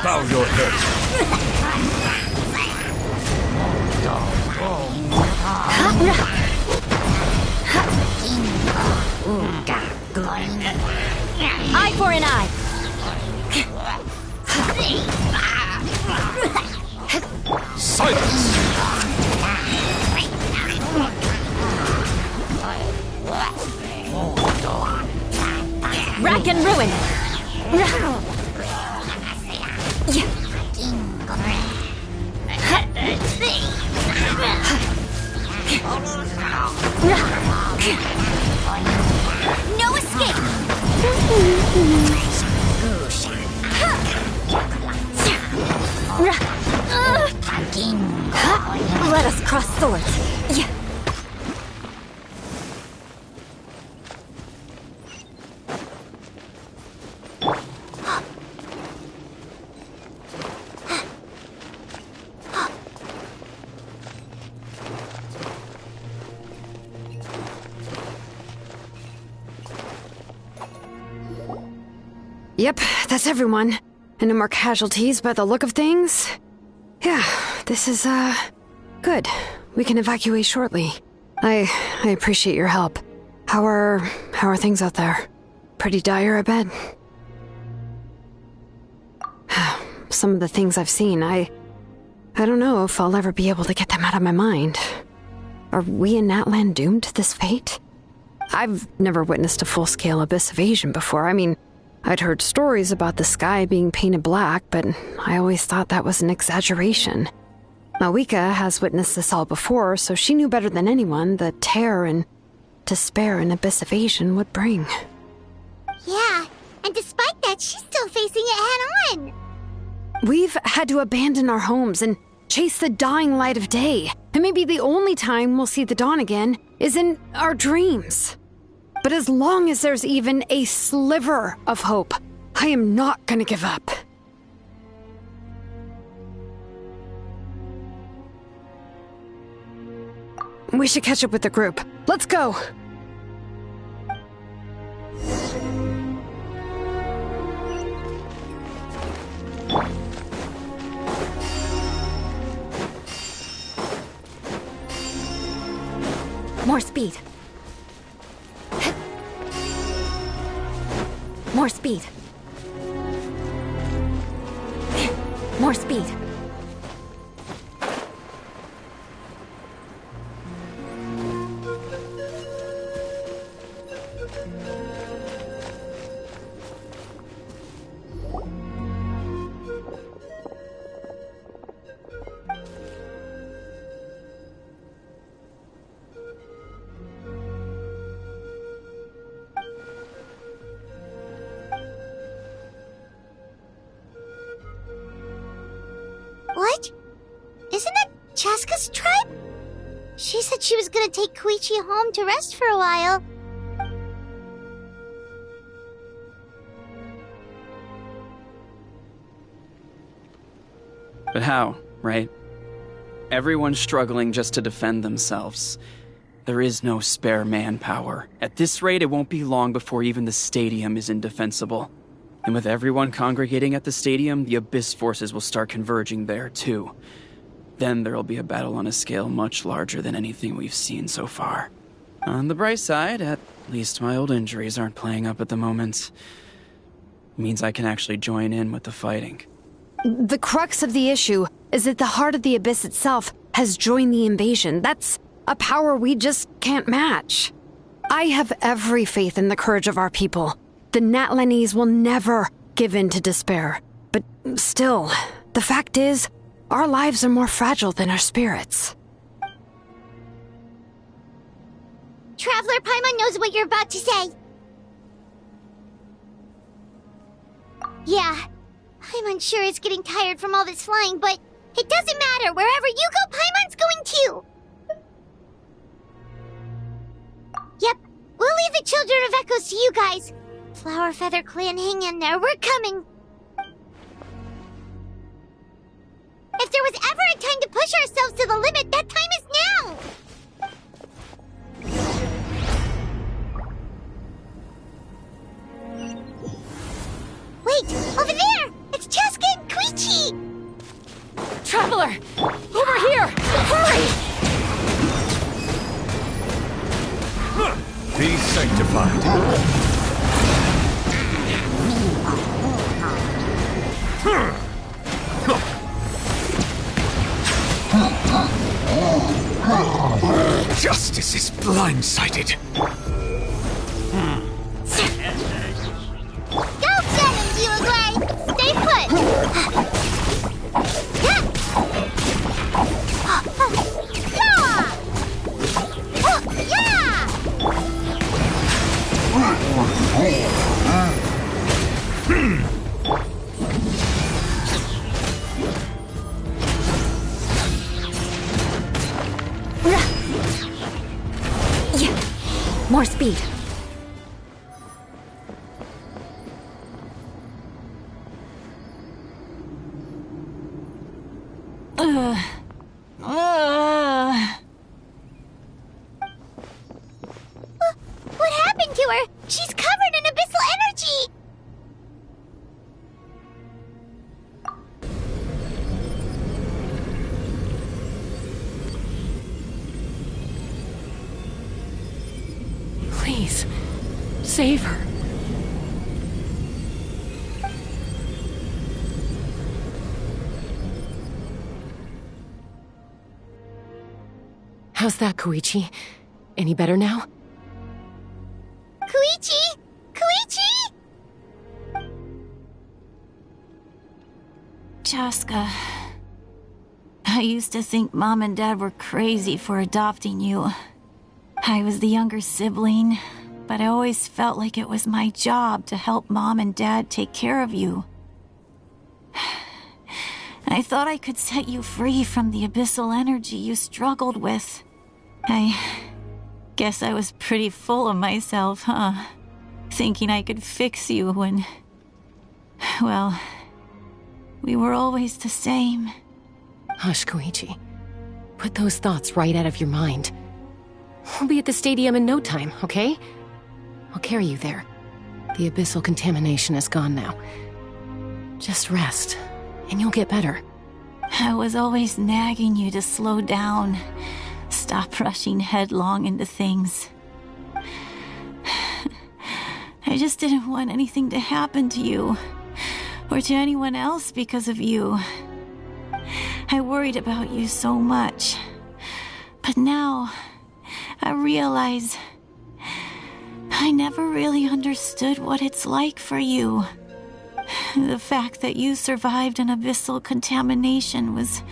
S19: Bow your head.
S8: Eye for an eye.
S19: Silence!
S8: Rack and ruin. No escape! Let us cross swords.
S3: Yep, that's everyone. And no more casualties by the look of things. Yeah, this is, Good. We can evacuate shortly. I appreciate your help. How are things out there? Pretty dire, I bet. Some of the things I've seen, I don't know if I'll ever be able to get them out of my mind. Are we in Natlan doomed to this fate? I've never witnessed a full-scale abyss invasion before. I mean, I'd heard stories about the sky being painted black, but I always thought that was an exaggeration. Mawika has witnessed this all before, so she knew better than anyone the terror and despair an abyss invasion would bring.
S5: Yeah, and despite that, she's still facing it head-on.
S3: We've had to abandon our homes and chase the dying light of day, and maybe the only time we'll see the dawn again is in our dreams. But as long as there's even a sliver of hope, I am not gonna give up. We should catch up with the group. Let's go!
S4: More speed. More speed. More speed.
S5: What? Isn't that Chaska's tribe? She said she was gonna take Koichi home to rest for a while.
S7: But how, right? Everyone's struggling just to defend themselves. There is no spare manpower. At this rate, it won't be long before even the stadium is indefensible. And with everyone congregating at the stadium, the Abyss forces will start converging there, too. Then there'll be a battle on a scale much larger than anything we've seen so far. On the bright side, at least my old injuries aren't playing up at the moment. Means I can actually join in with the fighting.
S3: The crux of the issue is that the heart of the Abyss itself has joined the invasion. That's a power we just can't match. I have every faith in the courage of our people. The Natlanese will never give in to despair. But still, the fact is, our lives are more fragile than our spirits.
S5: Traveler Paimon knows what you're about to say. Yeah, Paimon's sure is getting tired from all this flying, but it doesn't matter. Wherever you go, Paimon's going too. Yep, we'll leave the Children of Echoes to you guys. Flower Feather Clan, hang in there. We're coming. If there was ever a time to push ourselves to the limit, that time is now! Wait, over there! It's Chaska and Koichi!
S12: Traveler! Over here! Hurry!
S19: Be sanctified. Justice is blindsided.
S5: Go get him, Yulagway! Stay put!
S4: More speed.
S5: What happened to her? She's covered in abyssal energy!
S14: save her. How's that, Koichi? Any better now?
S5: Koichi! Koichi!
S22: Chaska, I used to think Mom and Dad were crazy for adopting you. I was the younger sibling, but I always felt like it was my job to help Mom and Dad take care of you. I thought I could set you free from the abyssal energy you struggled with. I guess I was pretty full of myself, huh? Thinking I could fix you when... well, we were always the same.
S14: Hush, Koichi. Put those thoughts right out of your mind. We'll be at the stadium in no time, okay? I'll carry you there. The abyssal contamination is gone now. Just rest, and you'll get better.
S22: I was always nagging you to slow down. Stop rushing headlong into things. I just didn't want anything to happen to you, or to anyone else because of you. I worried about you so much. But now, I realize I never really understood what it's like for you. The fact that you survived an abyssal contamination was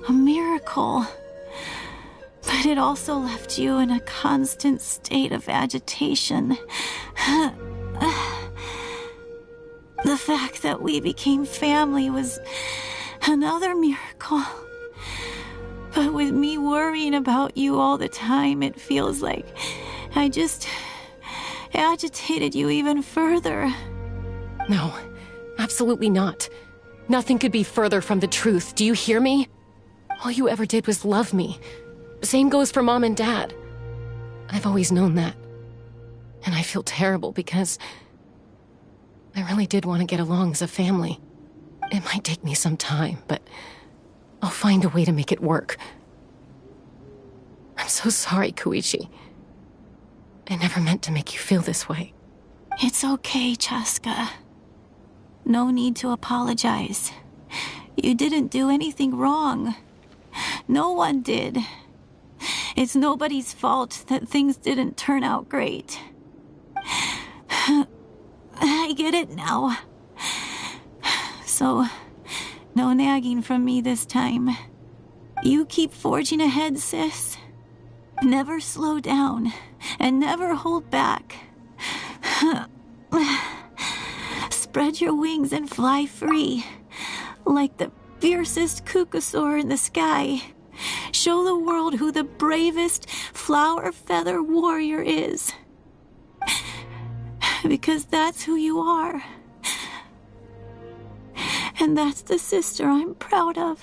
S22: a miracle. But it also left you in a constant state of agitation. The fact that we became family was another miracle. But with me worrying about you all the time, it feels like I just agitated you even further.
S14: No, absolutely not. Nothing could be further from the truth. Do you hear me? All you ever did was love me. Same goes for Mom and Dad. I've always known that. And I feel terrible because I really did want to get along as a family. It might take me some time, but I'll find a way to make it work. I'm so sorry, Koichi. I never meant to make you feel this way.
S22: It's okay, Chaska. No need to apologize. You didn't do anything wrong. No one did. It's nobody's fault that things didn't turn out great. I get it now. So, no nagging from me this time. You keep forging ahead, sis. Never slow down, and never hold back. Spread your wings and fly free, like the fiercest kukusaur in the sky. Show the world who the bravest flower feather warrior is. Because that's who you are. And that's the sister I'm proud of.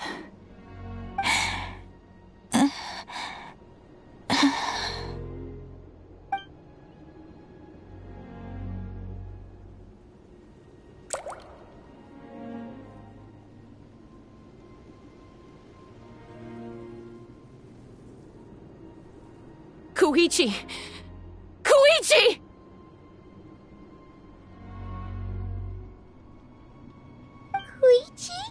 S14: Koichi! Koichi!
S5: Koichi?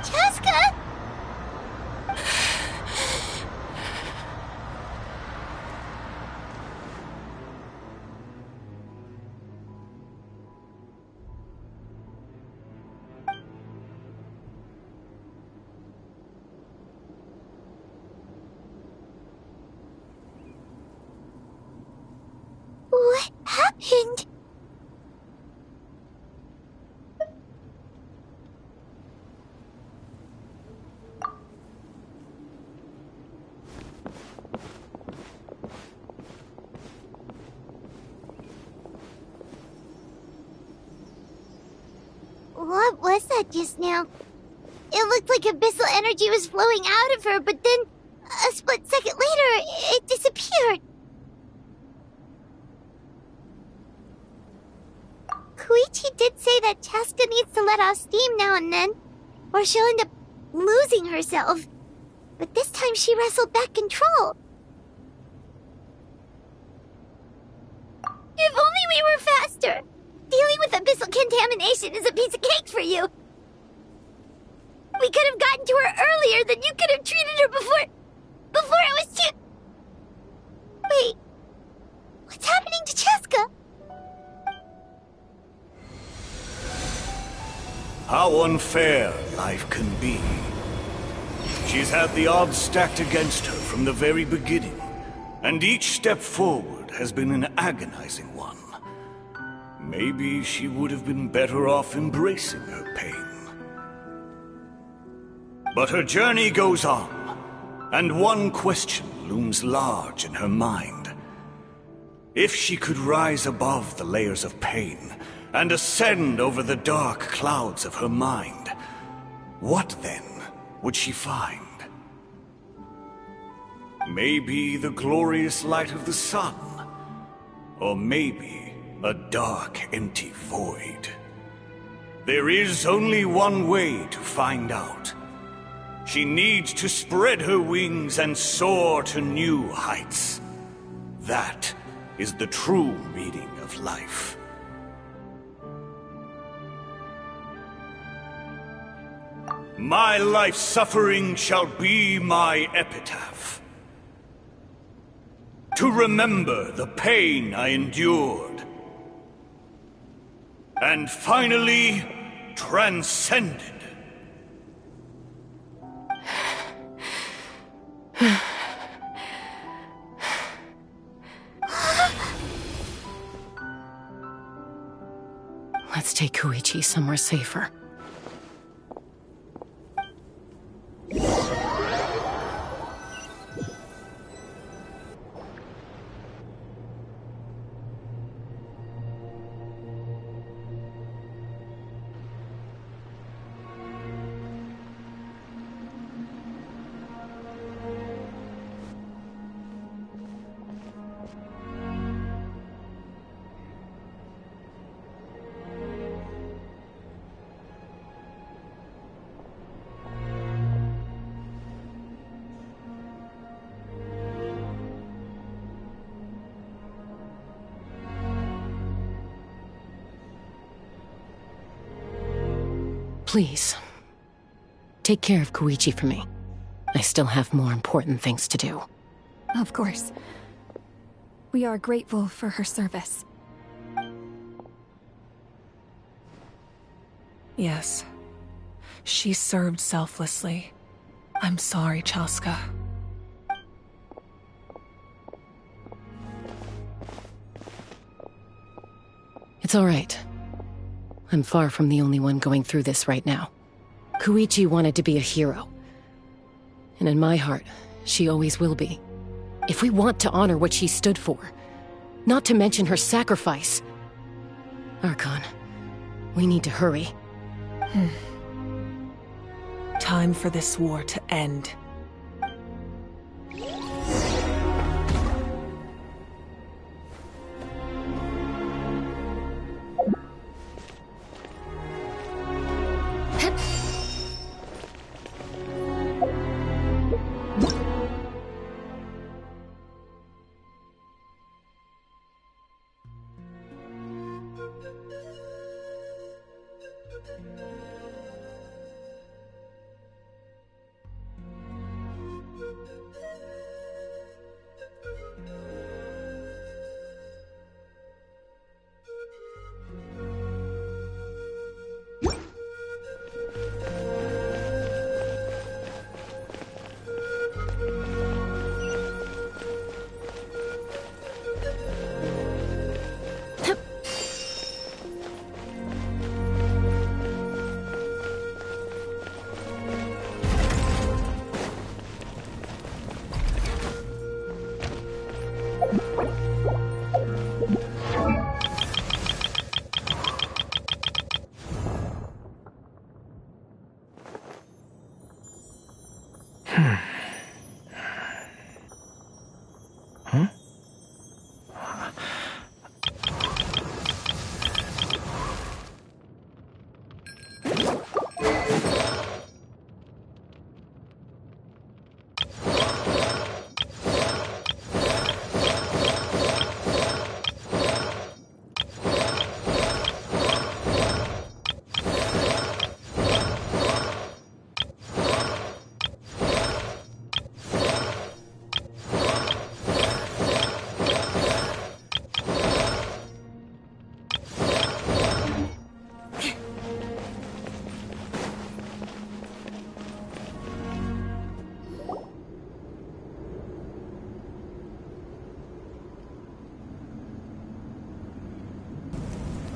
S5: Chaska! What happened? What was that just now? It looked like abyssal energy was flowing out of her, but then, a split second later, it disappeared. Koichi did say that Chaska needs to let off steam now and then, or she'll end up losing herself. But this time she wrestled back control. If only we were faster! Dealing with abyssal contamination is a piece of cake for you. We could have gotten to her earlier, then you could have treated her before it was too... Wait, what's happening to Chaska?
S1: How unfair life can be. She's had the odds stacked against her from the very beginning, and each step forward has been an agonizing one. Maybe she would have been better off embracing her pain. But her journey goes on, and one question looms large in her mind. If she could rise above the layers of pain and ascend over the dark clouds of her mind, what then would she find? Maybe the glorious light of the sun, or maybe a dark, empty void. There is only one way to find out. She needs to spread her wings and soar to new heights. That is the true meaning of life. My life's suffering shall be my epitaph. To remember the pain I endured. And finally, transcended.
S14: Let's take Koichi somewhere safer. Please, take care of Koichi for me. I still have more important things to do.
S12: Of course. We are grateful for her service.
S15: Yes. She served selflessly. I'm sorry, Chaska.
S14: It's all right. I'm far from the only one going through this right now. Koichi wanted to be a hero. And in my heart, she always will be. If we want to honor what she stood for, not to mention her sacrifice. Archon, we need to hurry.
S15: Time for this war to end.
S6: Huh?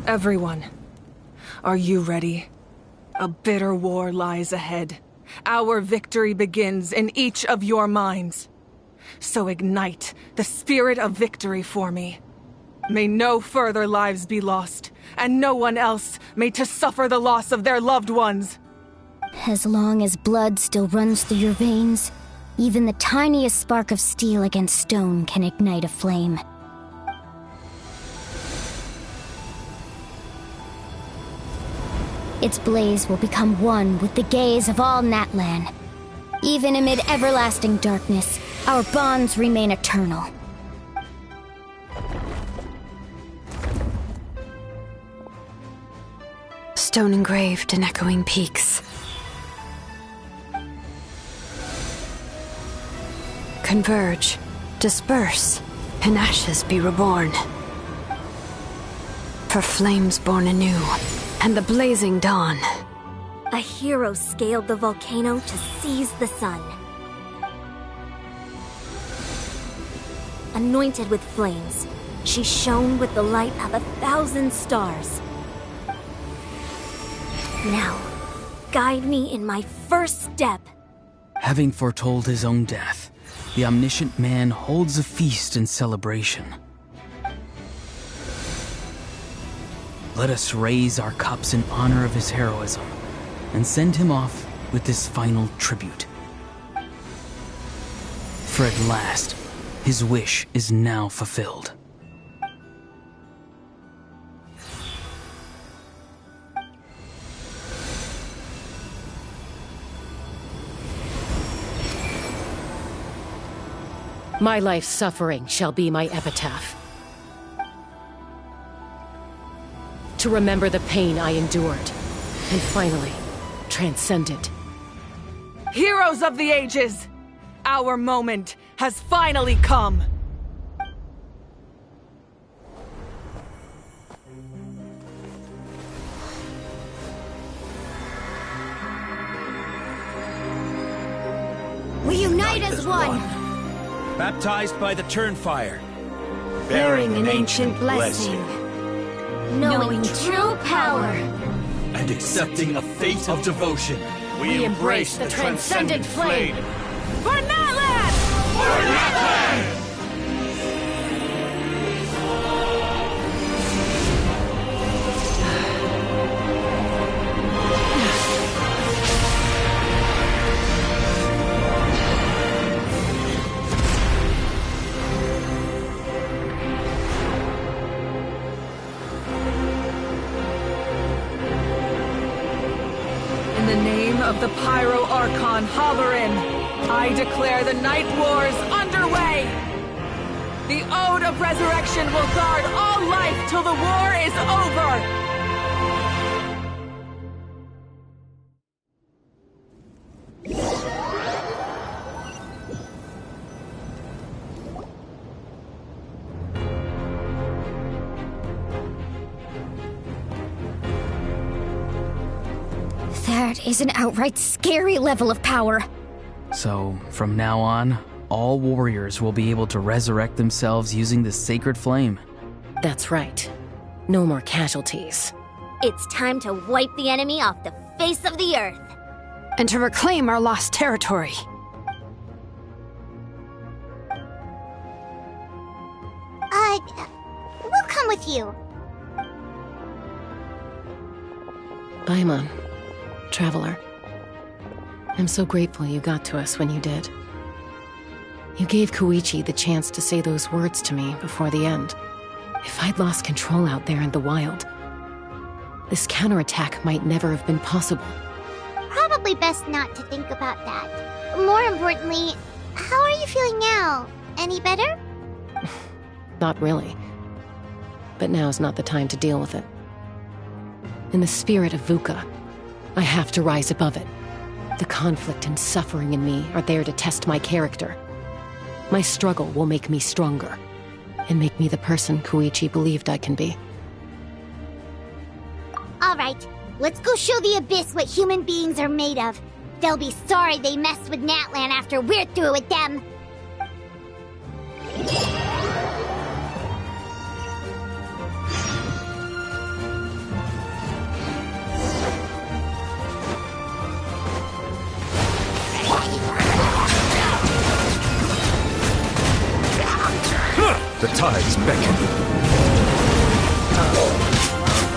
S15: Everyone, are you ready? A bitter war lies ahead. Our victory begins in each of your minds. So ignite the spirit of victory for me. May no further lives be lost, and no one else may to suffer the loss of their loved ones.
S21: As long as blood still runs through your veins, even the tiniest spark of steel against stone can ignite a flame. Its blaze will become one with the gaze of all Natlan. Even amid everlasting darkness, our bonds remain eternal.
S3: Stone engraved in echoing peaks. Converge, disperse, in ashes be reborn. For flames born anew, and the blazing dawn.
S21: A hero scaled the volcano to seize the sun. Anointed with flames, she shone with the light of 1,000 stars. Now, guide me in my first step.
S7: Having foretold his own death, the omniscient man holds a feast in celebration. Let us raise our cups in honor of his heroism and send him off with this final tribute. For at last, his wish is now fulfilled.
S14: My life's suffering shall be my epitaph. To remember the pain I endured, and finally, transcend it.
S15: Heroes of the ages! Our moment has finally come!
S21: We unite as one!
S18: Baptized by the Turnfire.
S3: Bearing an ancient blessing.
S21: Knowing true power.
S18: And accepting a fate of devotion.
S14: We embrace the transcendent flame.
S15: For Natlan!
S18: For Natlan!
S15: In the name of the Pyro Archon Halloran, I declare the Night Wars underway! The Ode of Resurrection will guard all life till the war is over!
S21: That is an outright scary level of power.
S7: So, from now on, all warriors will be able to resurrect themselves using the sacred flame.
S14: That's right. No more casualties.
S21: It's time to wipe the enemy off the face of the earth.
S3: And to reclaim our lost territory.
S5: We'll come with you.
S14: Paimon, traveler. I'm so grateful you got to us when you did. You gave Koichi the chance to say those words to me before the end. If I'd lost control out there in the wild, this counterattack might never have been possible.
S5: Probably best not to think about that. More importantly, how are you feeling now? Any better?
S14: Not really. But now's not the time to deal with it. In the spirit of VUCA, I have to rise above it. The conflict and suffering in me are there to test my character. My struggle will make me stronger, and make me the person Koichi believed I can be.
S5: Alright, let's go show the Abyss what human beings are made of. They'll be sorry they messed with Natlan after we're through with them.
S19: The tides beckon.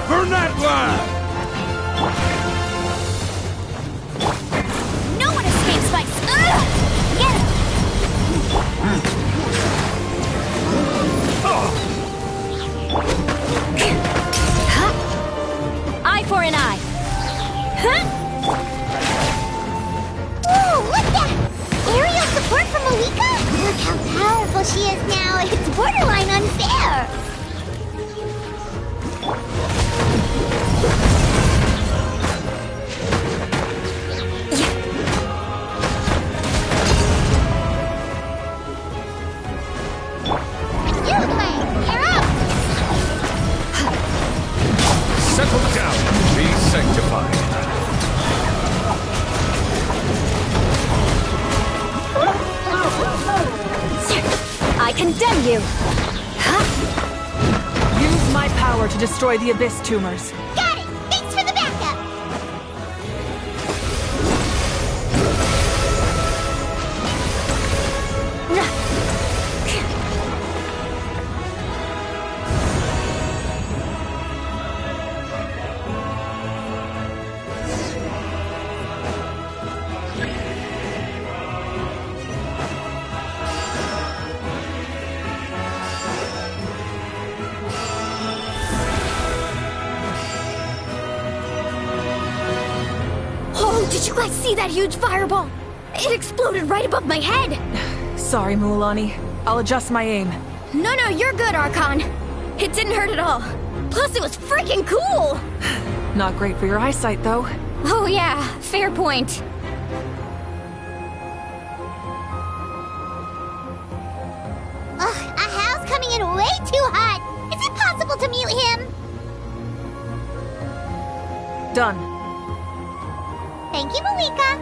S19: For Natlan!
S22: No one escapes my... Get him! Eye for an eye.
S5: Whoa, look that! Aerial support from Malika? Look how powerful she is now. It's borderline unfair.
S19: Settle down. Be sanctified.
S22: I condemn you!
S15: Use my power to destroy the Abyss tumors.
S5: Got it! Thanks for the backup!
S22: Did you guys see that huge fireball? It exploded right above my head!
S15: Sorry, Mualani. I'll adjust my aim.
S22: No, you're good, Archon. It didn't hurt at all. Plus, it was freaking cool!
S15: Not great for your eyesight, though.
S22: Oh yeah, fair point.
S5: Ugh, Ahal's coming in way too hot! Is it possible to mute him?
S15: Done.
S5: Thank you, Malika.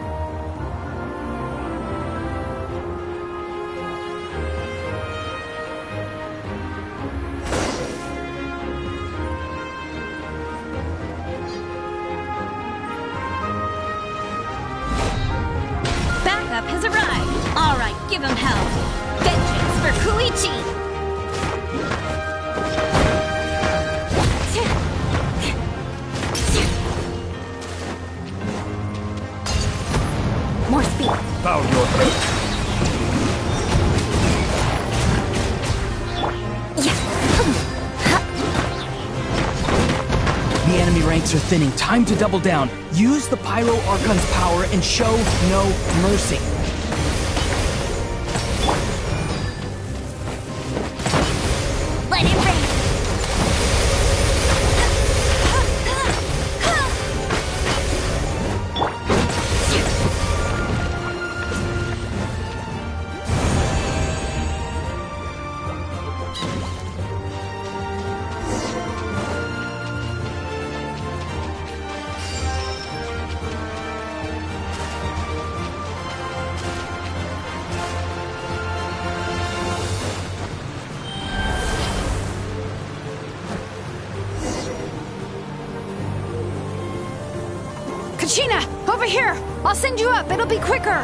S8: Backup has arrived. All right, give him hell. Vengeance for Koichi.
S22: More speed.
S19: Bow your head.
S7: The enemy ranks are thinning. Time to double down. Use the Pyro Archon's power and show no mercy.
S22: Let it rain.
S3: Kachina, over here! I'll send you up, it'll be quicker!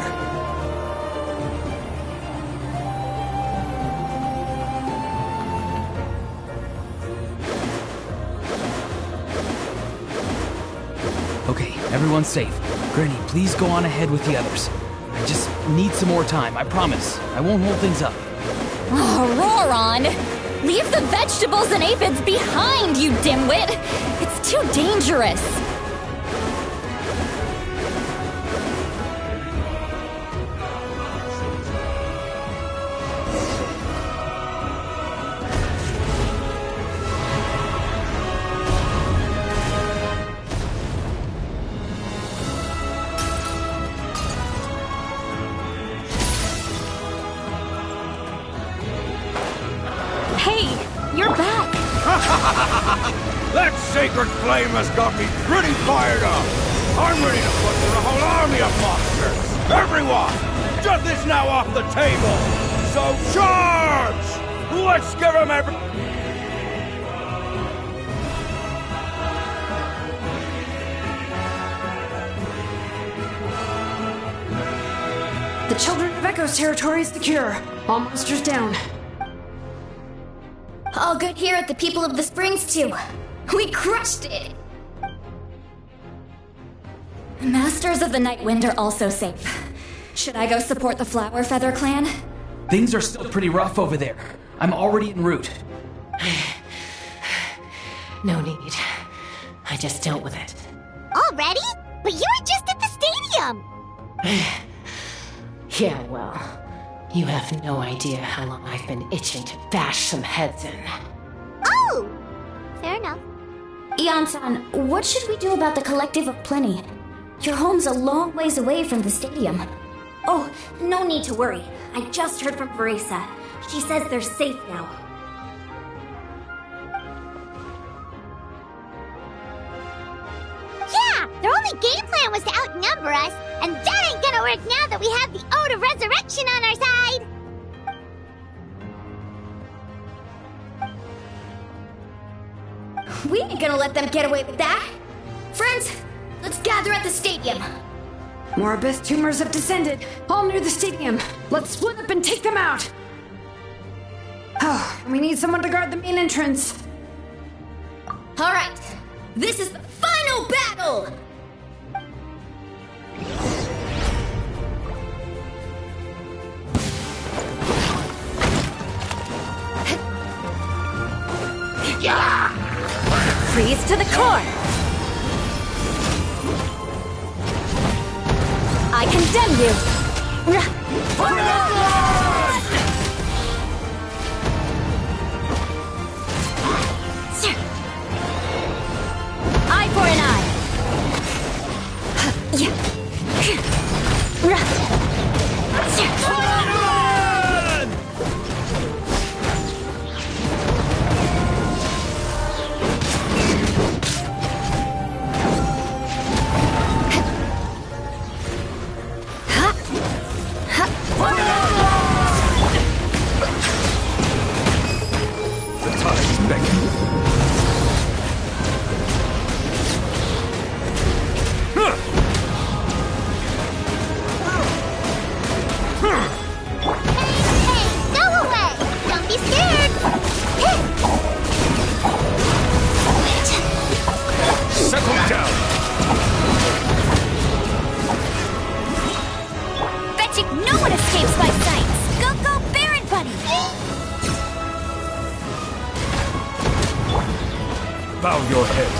S7: Okay, everyone's safe. Granny, please go on ahead with the others. I just need some more time, I promise. I won't hold things up.
S4: Oh, Roron! Leave the vegetables and aphids behind, you dimwit! It's too dangerous!
S19: That sacred flame has got me pretty fired up. I'm ready to butcher a whole army of monsters. Everyone, death is now off the table. So charge! Let's give them every...
S3: The Children of Echo's territory is secure. All monsters down.
S21: All good here at the People of the Springs, too. We crushed it! Masters of the Night Wind are also safe. Should I go support the Flower Feather clan?
S7: Things are still pretty rough over there. I'm already en route.
S14: No need. I just dealt with it.
S5: Already? But you were just at the stadium!
S14: Yeah, well, you have no idea how long I've been itching to bash some heads in.
S5: Oh! Fair enough.
S21: Ian-san, what should we do about the Collective of Plenty? Your home's a long ways away from the stadium. Oh, no need to worry. I just heard from Veresa. She says they're safe now.
S5: Yeah! Their only game plan was to outnumber us, and that ain't gonna work now that we have the Ode of Resurrection on our side!
S21: We ain't gonna let them get away with that! Friends, let's gather at the stadium!
S3: More abyss tumors have descended, all near the stadium. Let's split up and take them out! Oh, we need someone to guard the main entrance.
S21: Alright, this is the final battle!
S4: Freeze to the core! I condemn you! Eye for an eye!
S19: Bow your head.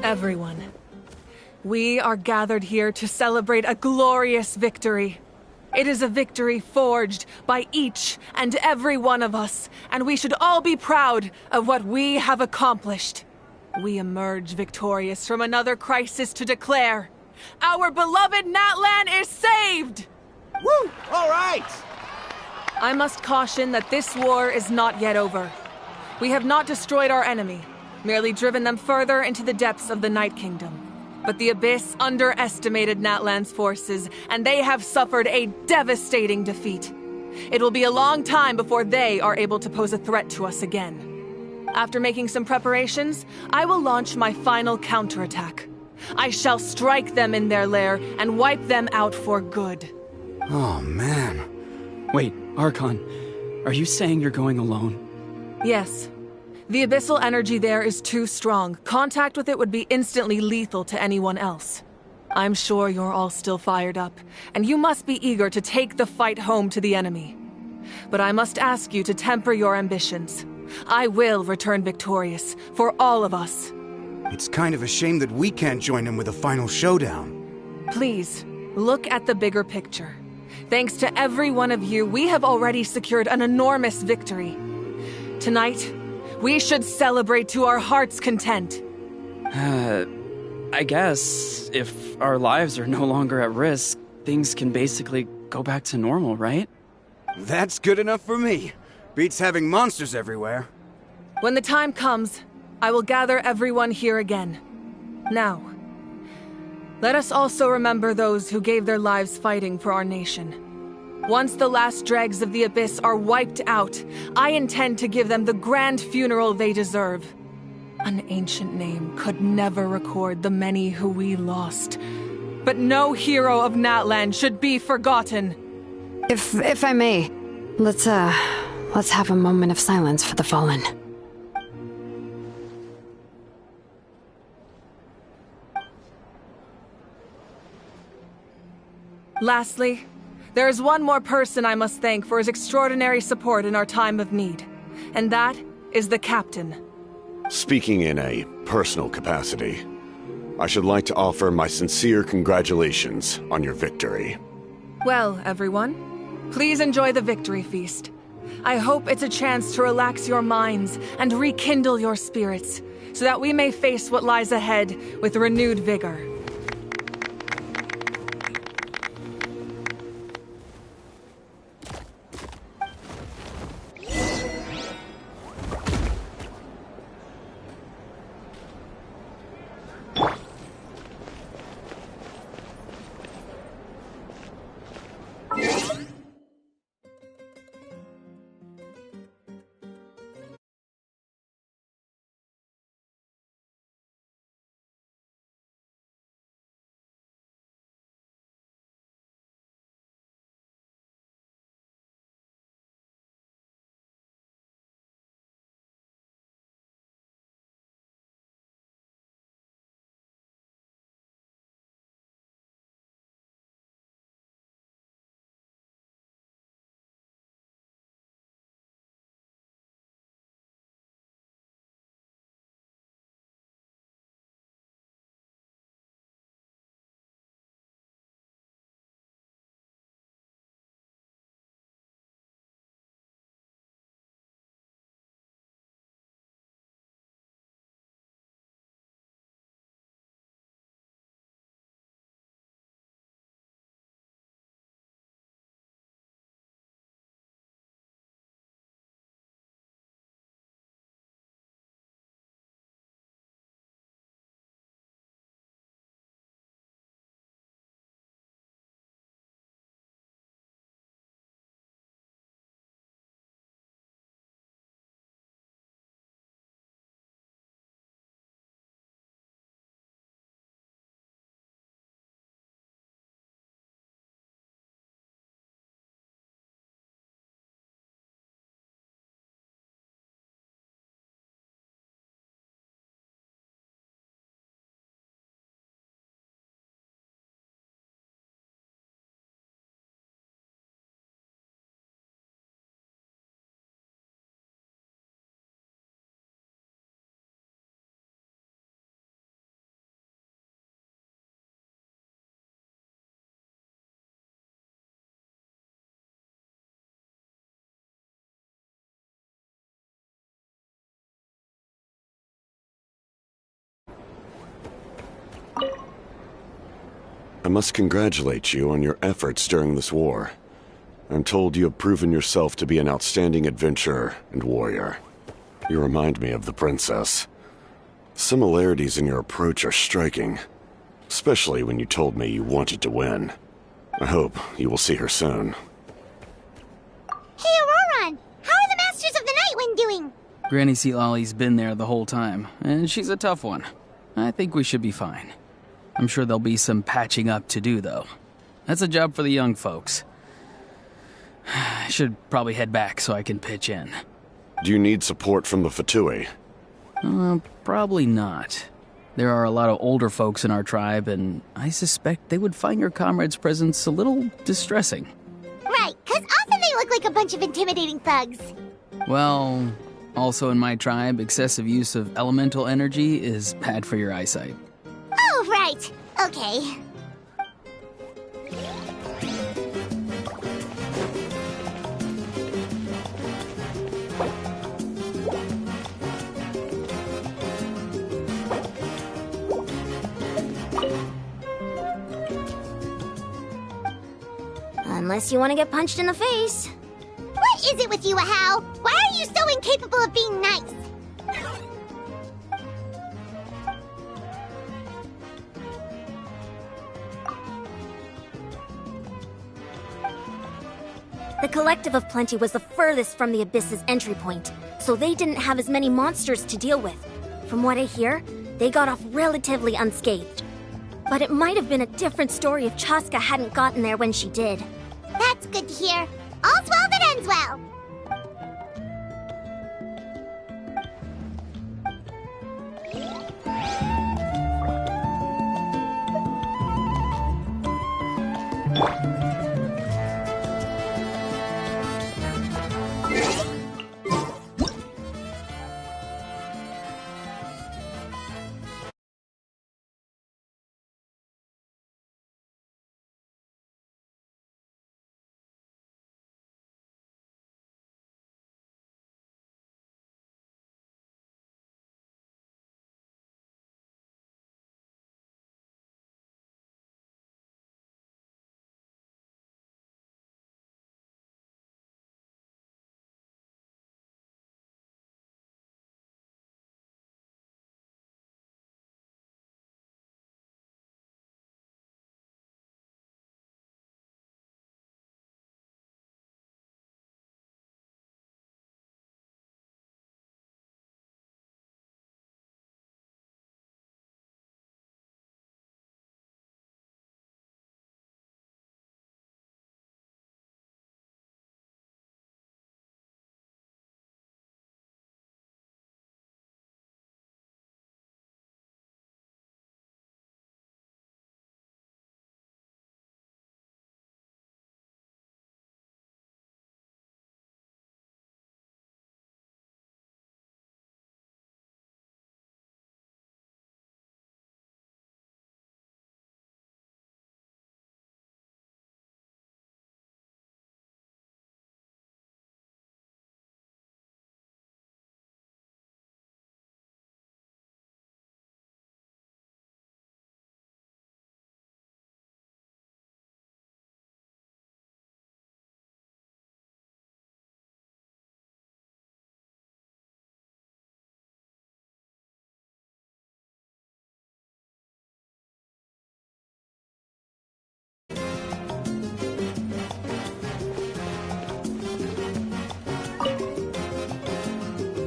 S15: Everyone, we are gathered here to celebrate a glorious victory. It is a victory forged by each and every one of us, and we should all be proud of what we have accomplished. We emerge victorious from another crisis to declare, our beloved Natlan is saved!
S19: Woo! All right!
S15: I must caution that this war is not yet over. We have not destroyed our enemy, merely driven them further into the depths of the Night Kingdom. But the Abyss underestimated Natlan's forces, and they have suffered a devastating defeat. It will be a long time before they are able to pose a threat to us again. After making some preparations, I will launch my final counterattack. I shall strike them in their lair and wipe them out for good.
S10: Oh, man.
S7: Wait, Archon, are you saying you're going alone?
S15: Yes. The abyssal energy there is too strong. Contact with it would be instantly lethal to anyone else. I'm sure you're all still fired up, and you must be eager to take the fight home to the enemy. But I must ask you to temper your ambitions. I will return victorious, for all of us.
S10: It's kind of a shame that we can't join him with a final showdown.
S15: Please, look at the bigger picture. Thanks to every one of you, we have already secured an enormous victory. Tonight, we should celebrate to our heart's content.
S7: I guess if our lives are no longer at risk, things can basically go back to normal, right?
S10: That's good enough for me. Beats having monsters everywhere.
S15: When the time comes, I will gather everyone here again. Now, let us also remember those who gave their lives fighting for our nation. Once the last dregs of the Abyss are wiped out, I intend to give them the grand funeral they deserve. An ancient name could never record the many who we lost. But no hero of Natlan should be forgotten.
S3: If I may, let's have a moment of silence for the fallen.
S15: Lastly, there is one more person I must thank for his extraordinary support in our time of need, and that is the Captain.
S2: Speaking in a personal capacity, I should like to offer my sincere congratulations on your victory.
S15: Well, everyone, please enjoy the victory feast. I hope it's a chance to relax your minds and rekindle your spirits, so that we may face what lies ahead with renewed vigor.
S2: must congratulate you on your efforts during this war. I'm told you have proven yourself to be an outstanding adventurer and warrior. You remind me of the princess. Similarities in your approach are striking, especially when you told me you wanted to win. I hope you will see her soon.
S5: Hey, Auroron! How are the Masters of the Nightwind doing?
S7: Granny Sealolly's been there the whole time, and she's a tough one. I think we should be fine. I'm sure there'll be some patching up to do, though. That's a job for the young folks. I should probably head back so I can pitch in.
S2: Do you need support from the Fatui?
S7: Probably not. There are a lot of older folks in our tribe, and I suspect they would find your comrade's presence a little distressing.
S5: Right, 'cause often they look like a bunch of intimidating thugs.
S7: Well, also in my tribe, excessive use of elemental energy is bad for your eyesight.
S5: Oh, right. Okay.
S9: Unless you want to get punched in the face.
S5: What is it with you, Ahau? Why are you so incapable of being nice?
S9: The Collective of Plenty was the furthest from the Abyss's entry point, so they didn't have as many monsters to deal with. From what I hear, they got off relatively unscathed. But it might have been a different story if Chaska hadn't gotten there when she did.
S5: That's good to hear. All's well that ends well.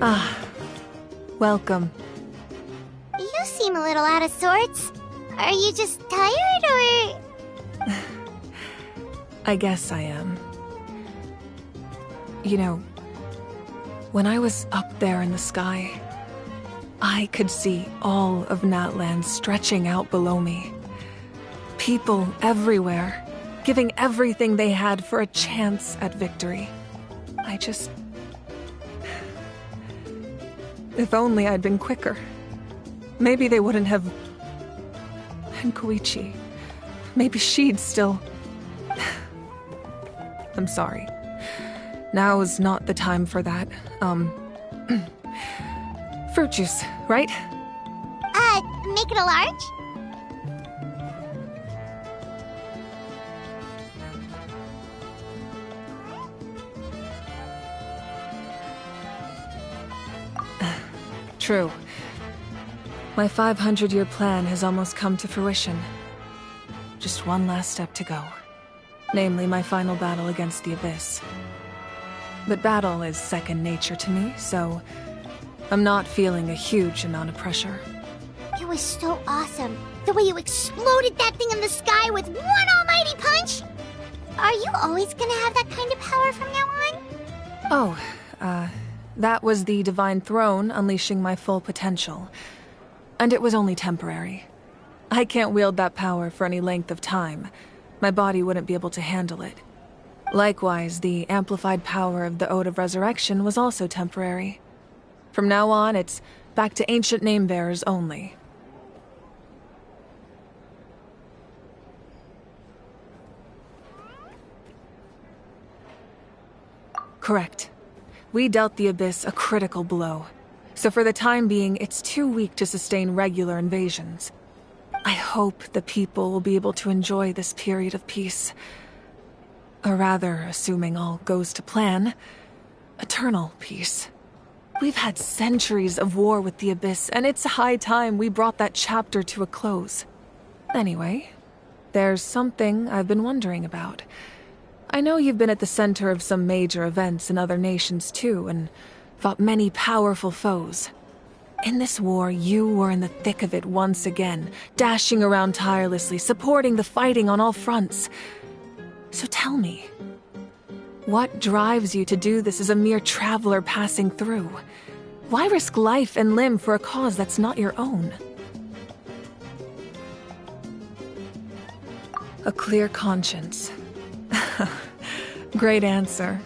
S15: Ah, welcome.
S5: You seem a little out of sorts. Are you just tired, or...?
S15: I guess I am. You know, when I was up there in the sky, I could see all of Natland stretching out below me. People everywhere, giving everything they had for a chance at victory. I just... If only I'd been quicker. Maybe they wouldn't have... And Koichi. Maybe she'd still... I'm sorry. Now is not the time for that. Fruit juice, right?
S5: Make it a large?
S15: True. My 500-year plan has almost come to fruition. Just one last step to go. Namely, my final battle against the Abyss. But battle is second nature to me, so I'm not feeling a huge amount of pressure.
S5: It was so awesome. The way you exploded that thing in the sky with one almighty punch! Are you always gonna have that kind of power from now on?
S15: Oh, that was the Divine Throne unleashing my full potential. And it was only temporary. I can't wield that power for any length of time. My body wouldn't be able to handle it. Likewise, the amplified power of the Ode of Resurrection was also temporary. From now on, it's back to ancient name-bearers only. Correct. We dealt the Abyss a critical blow. So for the time being, it's too weak to sustain regular invasions. I hope the people will be able to enjoy this period of peace. Or rather, assuming all goes to plan, eternal peace. We've had centuries of war with the Abyss, and it's high time we brought that chapter to a close. Anyway, there's something I've been wondering about. I know you've been at the center of some major events in other nations too, and fought many powerful foes. In this war, you were in the thick of it once again, dashing around tirelessly, supporting the fighting on all fronts. So tell me, what drives you to do this as a mere traveler passing through? Why risk life and limb for a cause that's not your own? A clear conscience. Great answer.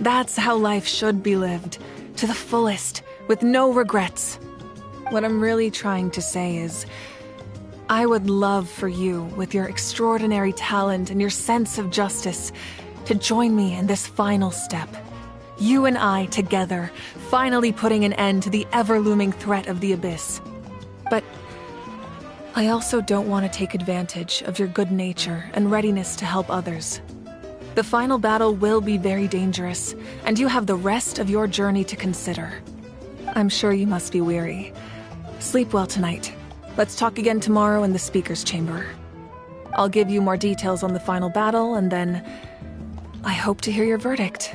S15: That's how life should be lived, to the fullest, with no regrets. What I'm really trying to say is, I would love for you, with your extraordinary talent and your sense of justice, to join me in this final step. You and I together, finally putting an end to the ever-looming threat of the Abyss. But I also don't want to take advantage of your good nature and readiness to help others. The final battle will be very dangerous, and you have the rest of your journey to consider. I'm sure you must be weary. Sleep well tonight. Let's talk again tomorrow in the speaker's chamber. I'll give you more details on the final battle, and then I hope to hear your verdict.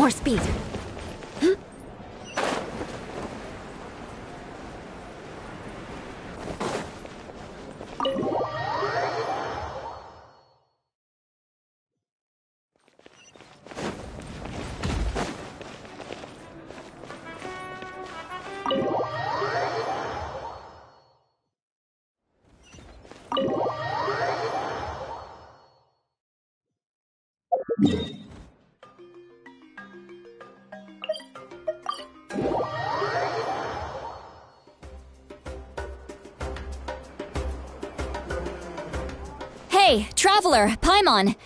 S9: More speed.
S11: Hey, Traveler, Paimon.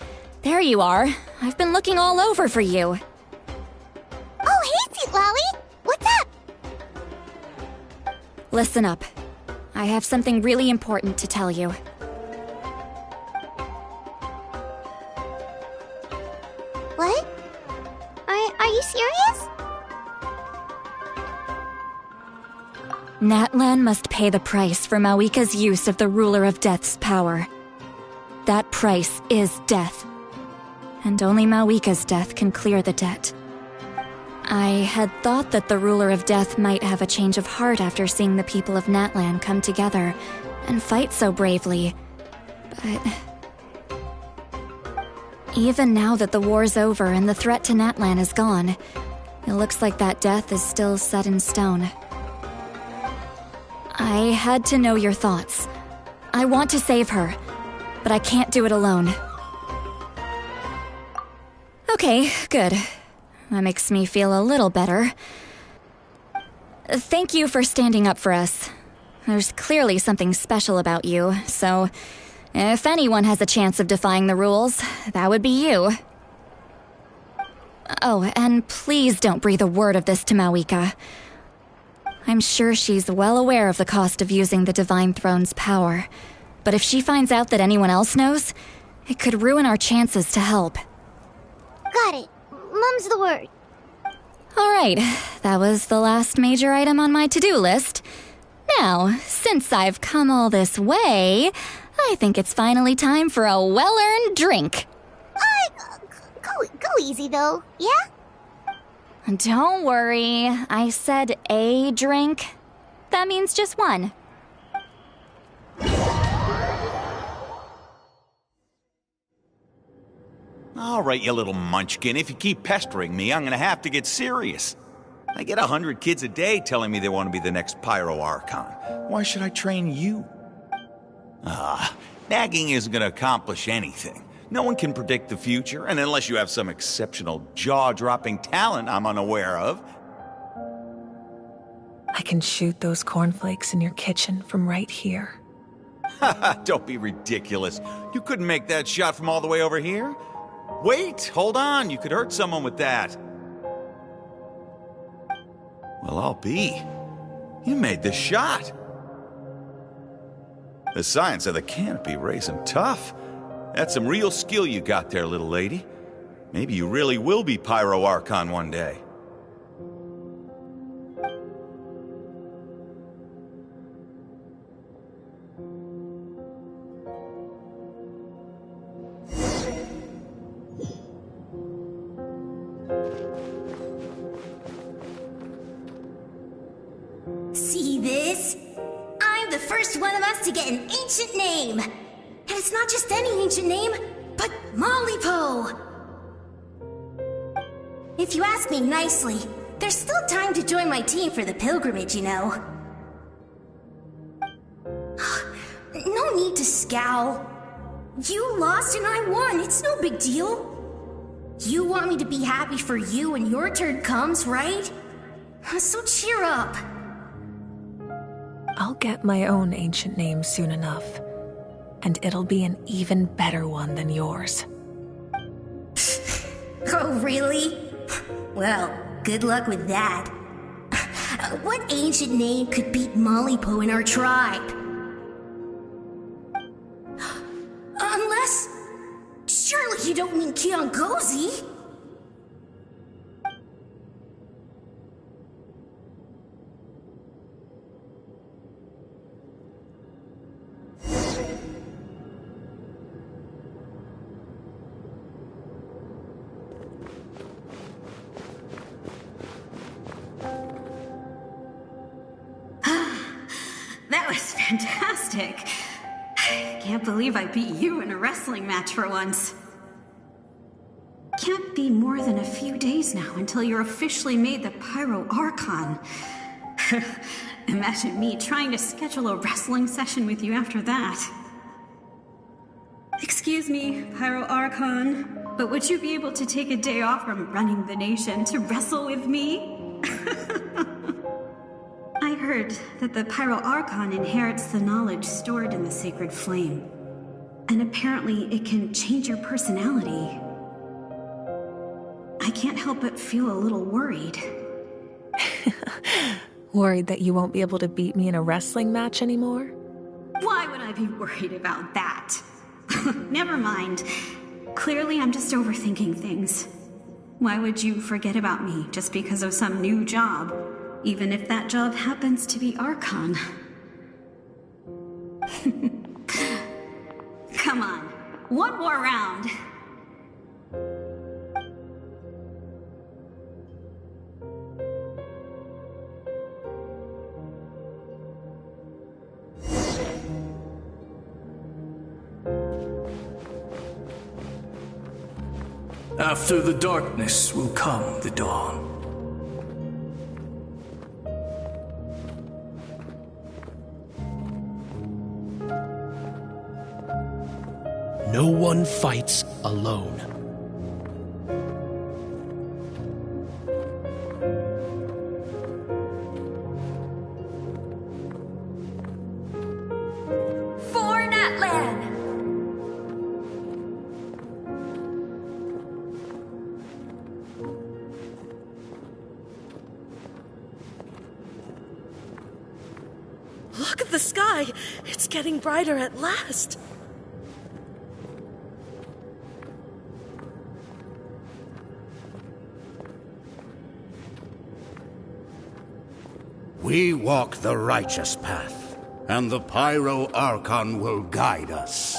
S11: There you are. I've been looking all over for you.
S5: Oh, hey, Citlali! What's up?
S11: Listen up. I have something really important to tell you.
S5: What? Are you serious?
S11: Natlan must pay the price for Mawika's use of the Ruler of Death's power. That price is death. And only Mawika's death can clear the debt. I had thought that the Ruler of Death might have a change of heart after seeing the people of Natlan come together and fight so bravely, but... even now that the war's over and the threat to Natlan is gone, it looks like that death is still set in stone. I had to know your thoughts. I want to save her, but I can't do it alone. Okay, good. That makes me feel a little better. Thank you for standing up for us. There's clearly something special about you, so if anyone has a chance of defying the rules, that would be you. Oh, and please don't breathe a word of this to Mawika. I'm sure she's well aware of the cost of using the Divine Throne's power, but if she finds out that anyone else knows, it could ruin our chances to help.
S5: Got it. Mum's the word.
S11: Alright, that was the last major item on my to-do list. Now, since I've come all this way, I think it's finally time for a well-earned drink.
S5: Go easy, though, yeah?
S11: Don't worry, I said a drink. That means just one.
S17: All right, you little munchkin, if you keep pestering me, I'm gonna have to get serious. I get 100 kids a day telling me they want to be the next Pyro Archon. Why should I train you? Nagging isn't gonna accomplish anything. No one can predict the future, and unless you have some exceptional jaw-dropping talent I'm unaware of.
S15: I can shoot those cornflakes in your kitchen from right here.
S17: Don't be ridiculous. You couldn't make that shot from all the way over here? Wait, hold on, you could hurt someone with that. Well, I'll be. You made the shot. The science of the canopy raising tough. That's some real skill you got there, little lady. Maybe you really will be Pyro Archon one day.
S23: See this? I'm the first one of us to get an ancient name. And it's not just any ancient name, but Malipo. If you ask me nicely, there's still time to join my team for the pilgrimage, you know. No need to scowl. You lost and I won, it's no big deal. You want me to be happy for you when your turn comes, right? So cheer up.
S15: I'll get my own ancient name soon enough, and it'll be an even better one than yours.
S23: Oh, really? Well, good luck with that. What ancient name could beat Malipo in our tribe? Unless... surely you don't mean Kiangozi?
S8: Fantastic. Can't believe I beat you in a wrestling match for once. Can't be more than a few days now until you're officially made the Pyro Archon. Imagine me trying to schedule a wrestling session with you after that. Excuse me, Pyro Archon, but would you be able to take a day off from running the nation to wrestle with me? I heard that the Pyro Archon inherits the knowledge stored in the sacred flame. And apparently it can change your personality. I can't help but feel a little worried.
S13: Worried that you won't be able to beat me in a wrestling match anymore?
S8: Why would I be worried about that? Never mind. Clearly I'm just overthinking things. Why would you forget about me just because of some new job? Even if that job happens to be Archon. Come on, one more round.
S16: After the darkness will come the dawn.
S20: No one fights alone.
S9: For Natlan!
S24: Look at the sky! It's getting brighter at last!
S19: We walk the righteous path, and the Pyro Archon will guide us.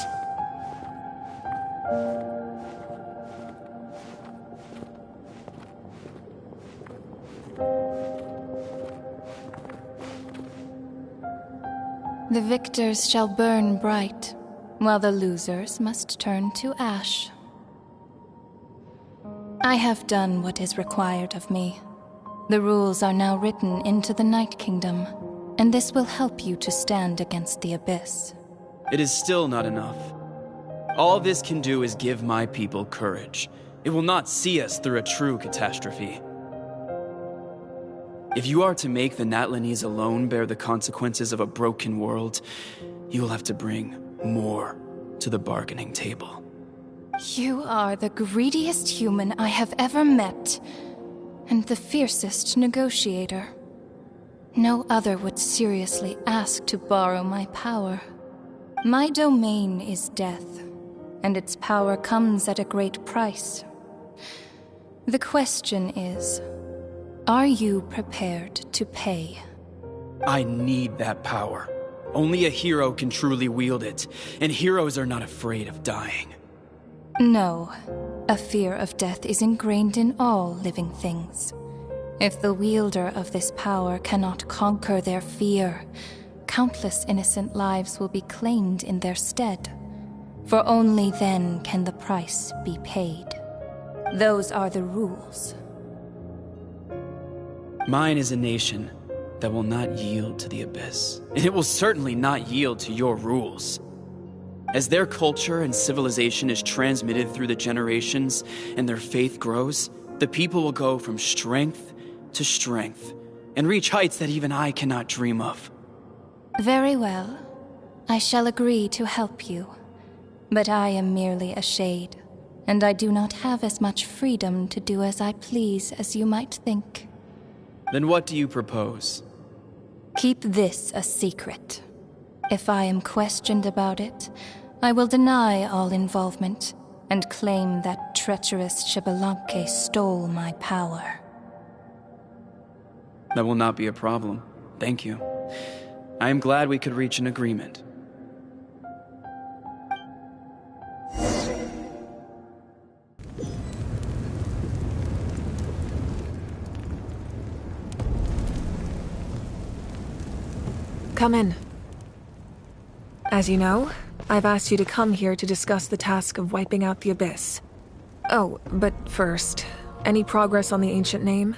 S11: The victors shall burn bright, while the losers must turn to ash. I have done what is required of me. The rules are now written into the Night Kingdom, and this will help you to stand against the Abyss.
S7: It is still not enough. All this can do is give my people courage. It will not see us through a true catastrophe. If you are to make the Natlanese alone bear the consequences of a broken world, you will have to bring more to the bargaining table.
S11: You are the greediest human I have ever met, and the fiercest negotiator. No other would seriously ask to borrow my power. My domain is death, and its power comes at a great price. The question is, are you prepared to pay?
S7: I need that power. Only a hero can truly wield it, and heroes are not afraid of dying.
S11: No, a fear of death is ingrained in all living things. If the wielder of this power cannot conquer their fear, countless innocent lives will be claimed in their stead. For only then can the price be paid. Those are the rules.
S7: Mine is a nation that will not yield to the Abyss, and it will certainly not yield to your rules. As their culture and civilization is transmitted through the generations and their faith grows, the people will go from strength to strength and reach heights that even I cannot dream of.
S11: Very well. I shall agree to help you. But I am merely a shade, and I do not have as much freedom to do as I please as you might think.
S7: Then what do you propose?
S11: Keep this a secret. If I am questioned about it, I will deny all involvement and claim that treacherous Xbalanque stole my power.
S7: That will not be a problem. Thank you. I am glad we could reach an agreement.
S3: Come in.
S15: As you know, I've asked you to come here to discuss the task of wiping out the Abyss. Oh, but first, any progress on the ancient name?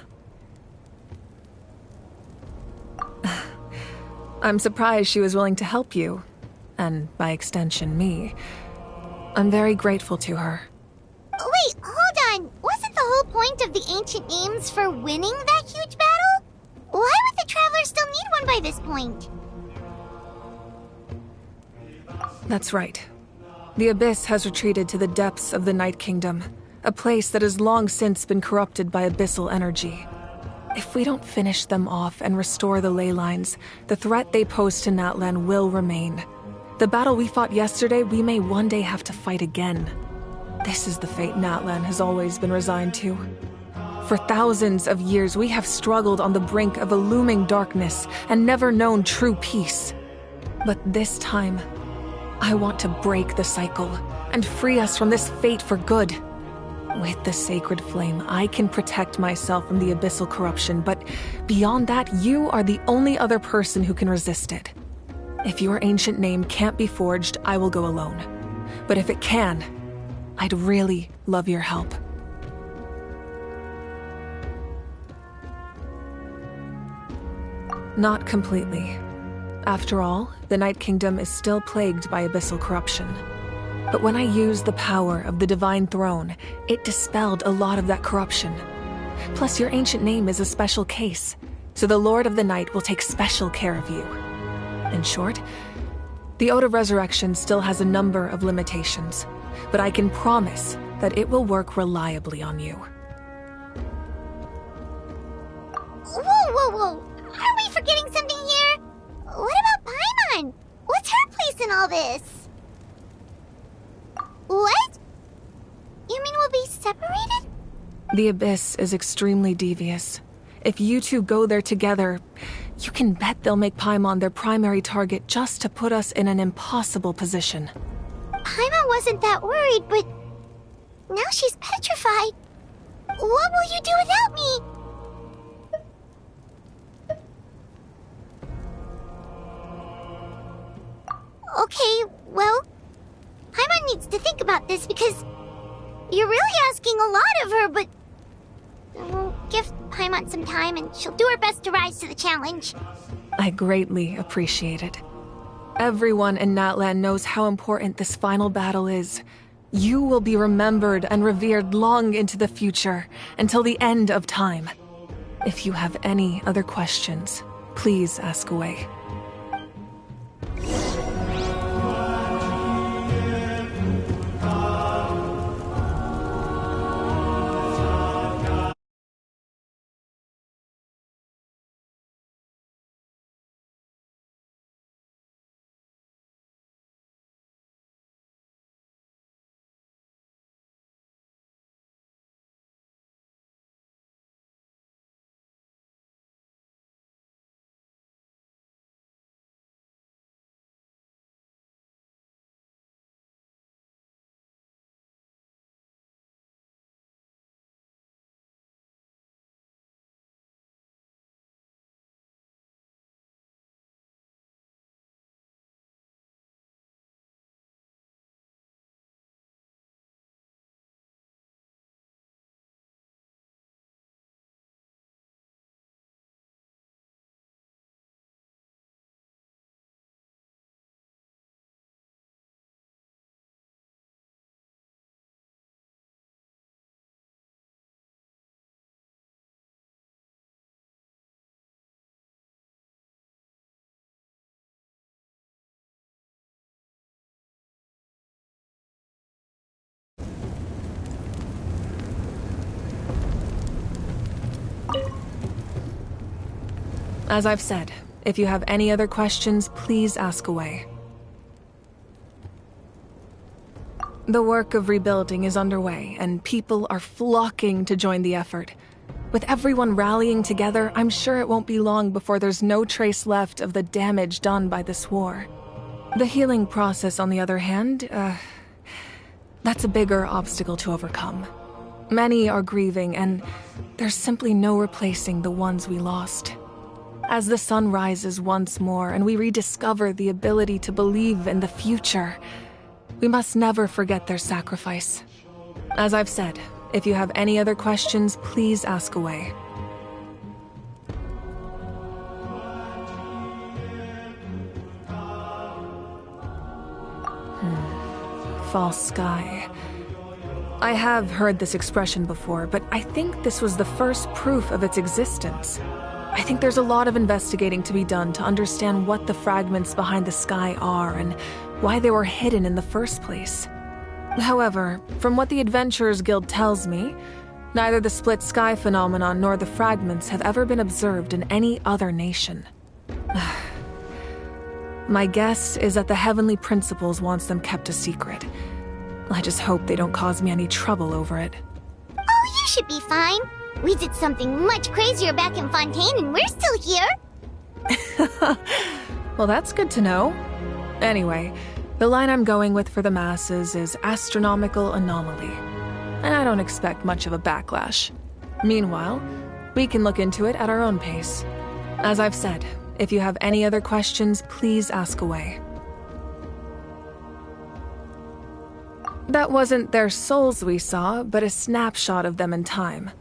S15: I'm surprised she was willing to help you, and by extension me. I'm very grateful to her.
S5: Wait, hold on. Wasn't the whole point of the ancient names for winning that huge battle? Why would the Travelers still need one by this point?
S15: That's right. The Abyss has retreated to the depths of the Night Kingdom, a place that has long since been corrupted by abyssal energy. If we don't finish them off and restore the ley lines, the threat they pose to Natlan will remain. The battle we fought yesterday, we may one day have to fight again. This is the fate Natlan has always been resigned to. For thousands of years, we have struggled on the brink of a looming darkness and never known true peace. But this time, I want to break the cycle and free us from this fate for good. With the sacred flame, I can protect myself from the abyssal corruption, but beyond that, you are the only other person who can resist it. If your ancient name can't be forged, I will go alone. But if it can, I'd really love your help. Not completely. After all, the Night Kingdom is still plagued by abyssal corruption. But when I used the power of the Divine Throne, it dispelled a lot of that corruption. Plus, your ancient name is a special case, so the Lord of the Night will take special care of you. In short, the Ode of Resurrection still has a number of limitations, but I can promise that it will work reliably on you.
S5: Whoa! Are we forgetting something here? What about Paimon? What's her place in all this? What? You mean we'll be separated?
S15: The Abyss is extremely devious. If you two go there together, you can bet they'll make Paimon their primary target just to put us in an impossible position.
S5: Paimon wasn't that worried, but now she's petrified. What will you do without me? Okay, well, Paimon needs to think about this because you're really asking a lot of her, but we'll give Paimon some time and she'll do her best to rise to the challenge.
S15: I greatly appreciate it. Everyone in Natlan knows how important this final battle is. You will be remembered and revered long into the future, until the end of time. If you have any other questions, please ask away. As I've said, if you have any other questions, please ask away. The work of rebuilding is underway, and people are flocking to join the effort. With everyone rallying together, I'm sure it won't be long before there's no trace left of the damage done by this war. The healing process, on the other hand, that's a bigger obstacle to overcome. Many are grieving, and there's simply no replacing the ones we lost. As the sun rises once more and we rediscover the ability to believe in the future, we must never forget their sacrifice. As I've said, if you have any other questions, please ask away. False sky. I have heard this expression before, but I think this was the first proof of its existence. I think there's a lot of investigating to be done to understand what the fragments behind the sky are and why they were hidden in the first place. However, from what the Adventurers Guild tells me, neither the split sky phenomenon nor the fragments have ever been observed in any other nation. My guess is that the Heavenly Principles wants them kept a secret. I just hope they don't cause me any trouble over it.
S5: Oh, you should be fine. We did something much crazier back in Fontaine and we're still here.
S15: Well, that's good to know. Anyway, the line I'm going with for the masses is astronomical anomaly. And I don't expect much of a backlash. Meanwhile, we can look into it at our own pace. As I've said, if you have any other questions, please ask away. That wasn't their souls we saw, but a snapshot of them in time.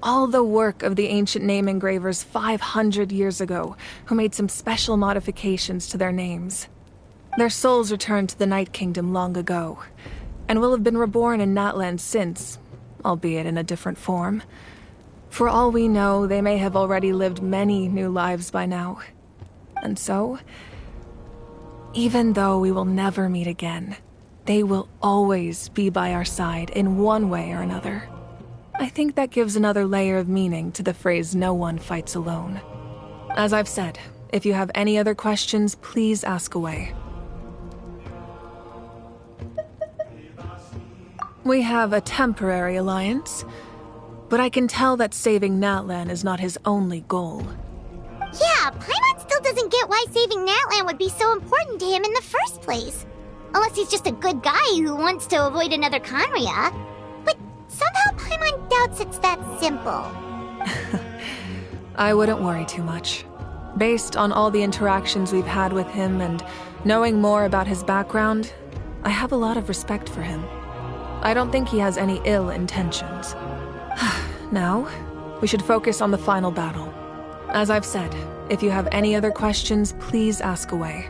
S15: All the work of the ancient name engravers 500 years ago, who made some special modifications to their names. Their souls returned to the Night Kingdom long ago, and will have been reborn in Natlan since, albeit in a different form. For all we know, they may have already lived many new lives by now. And so, even though we will never meet again, they will always be by our side in one way or another. I think that gives another layer of meaning to the phrase, "no one fights alone." As I've said, if you have any other questions, please ask away. We have a temporary alliance, but I can tell that saving Natlan is not his only goal.
S5: Yeah, Paimon still doesn't get why saving Natlan would be so important to him in the first place. Unless he's just a good guy who wants to avoid another Conria. But somehow Paimon doubts it's that simple.
S15: I wouldn't worry too much. Based on all the interactions we've had with him and knowing more about his background, I have a lot of respect for him. I don't think he has any ill intentions. Now, we should focus on the final battle. As I've said, if you have any other questions, please ask away.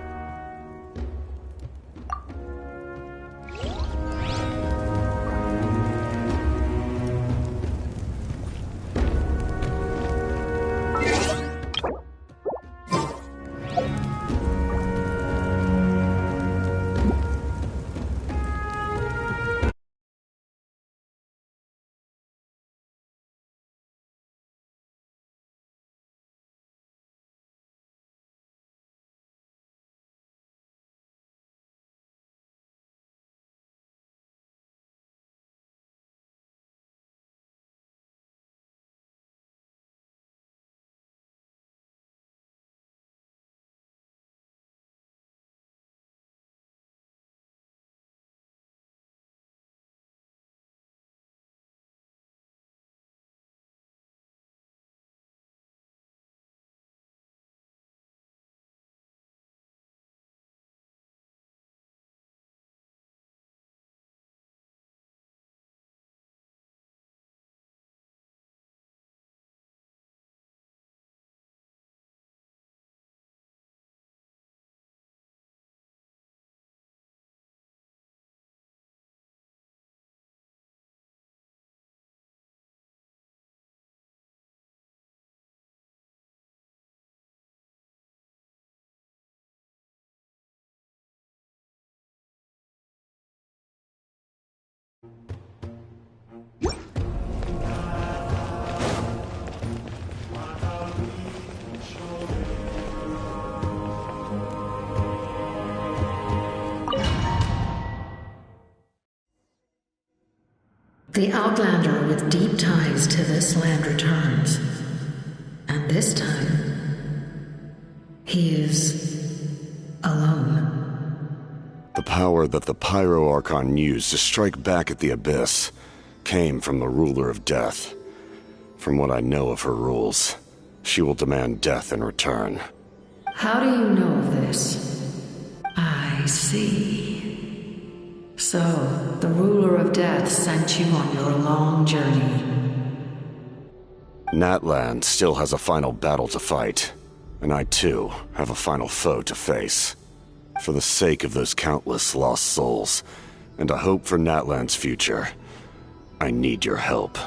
S1: The Outlander with deep ties to this land returns. And this time, he is alone.
S2: The power that the Pyro Archon used to strike back at the Abyss came from the Ruler of Death. From what I know of her rules, She will demand death in return.
S1: How do you know of this? I see. So, the ruler of death sent you on your long journey.
S2: Natlan still has a final battle to fight, and I too have a final foe to face. For the sake of those countless lost souls, and a hope for Natlan's future, I need your help.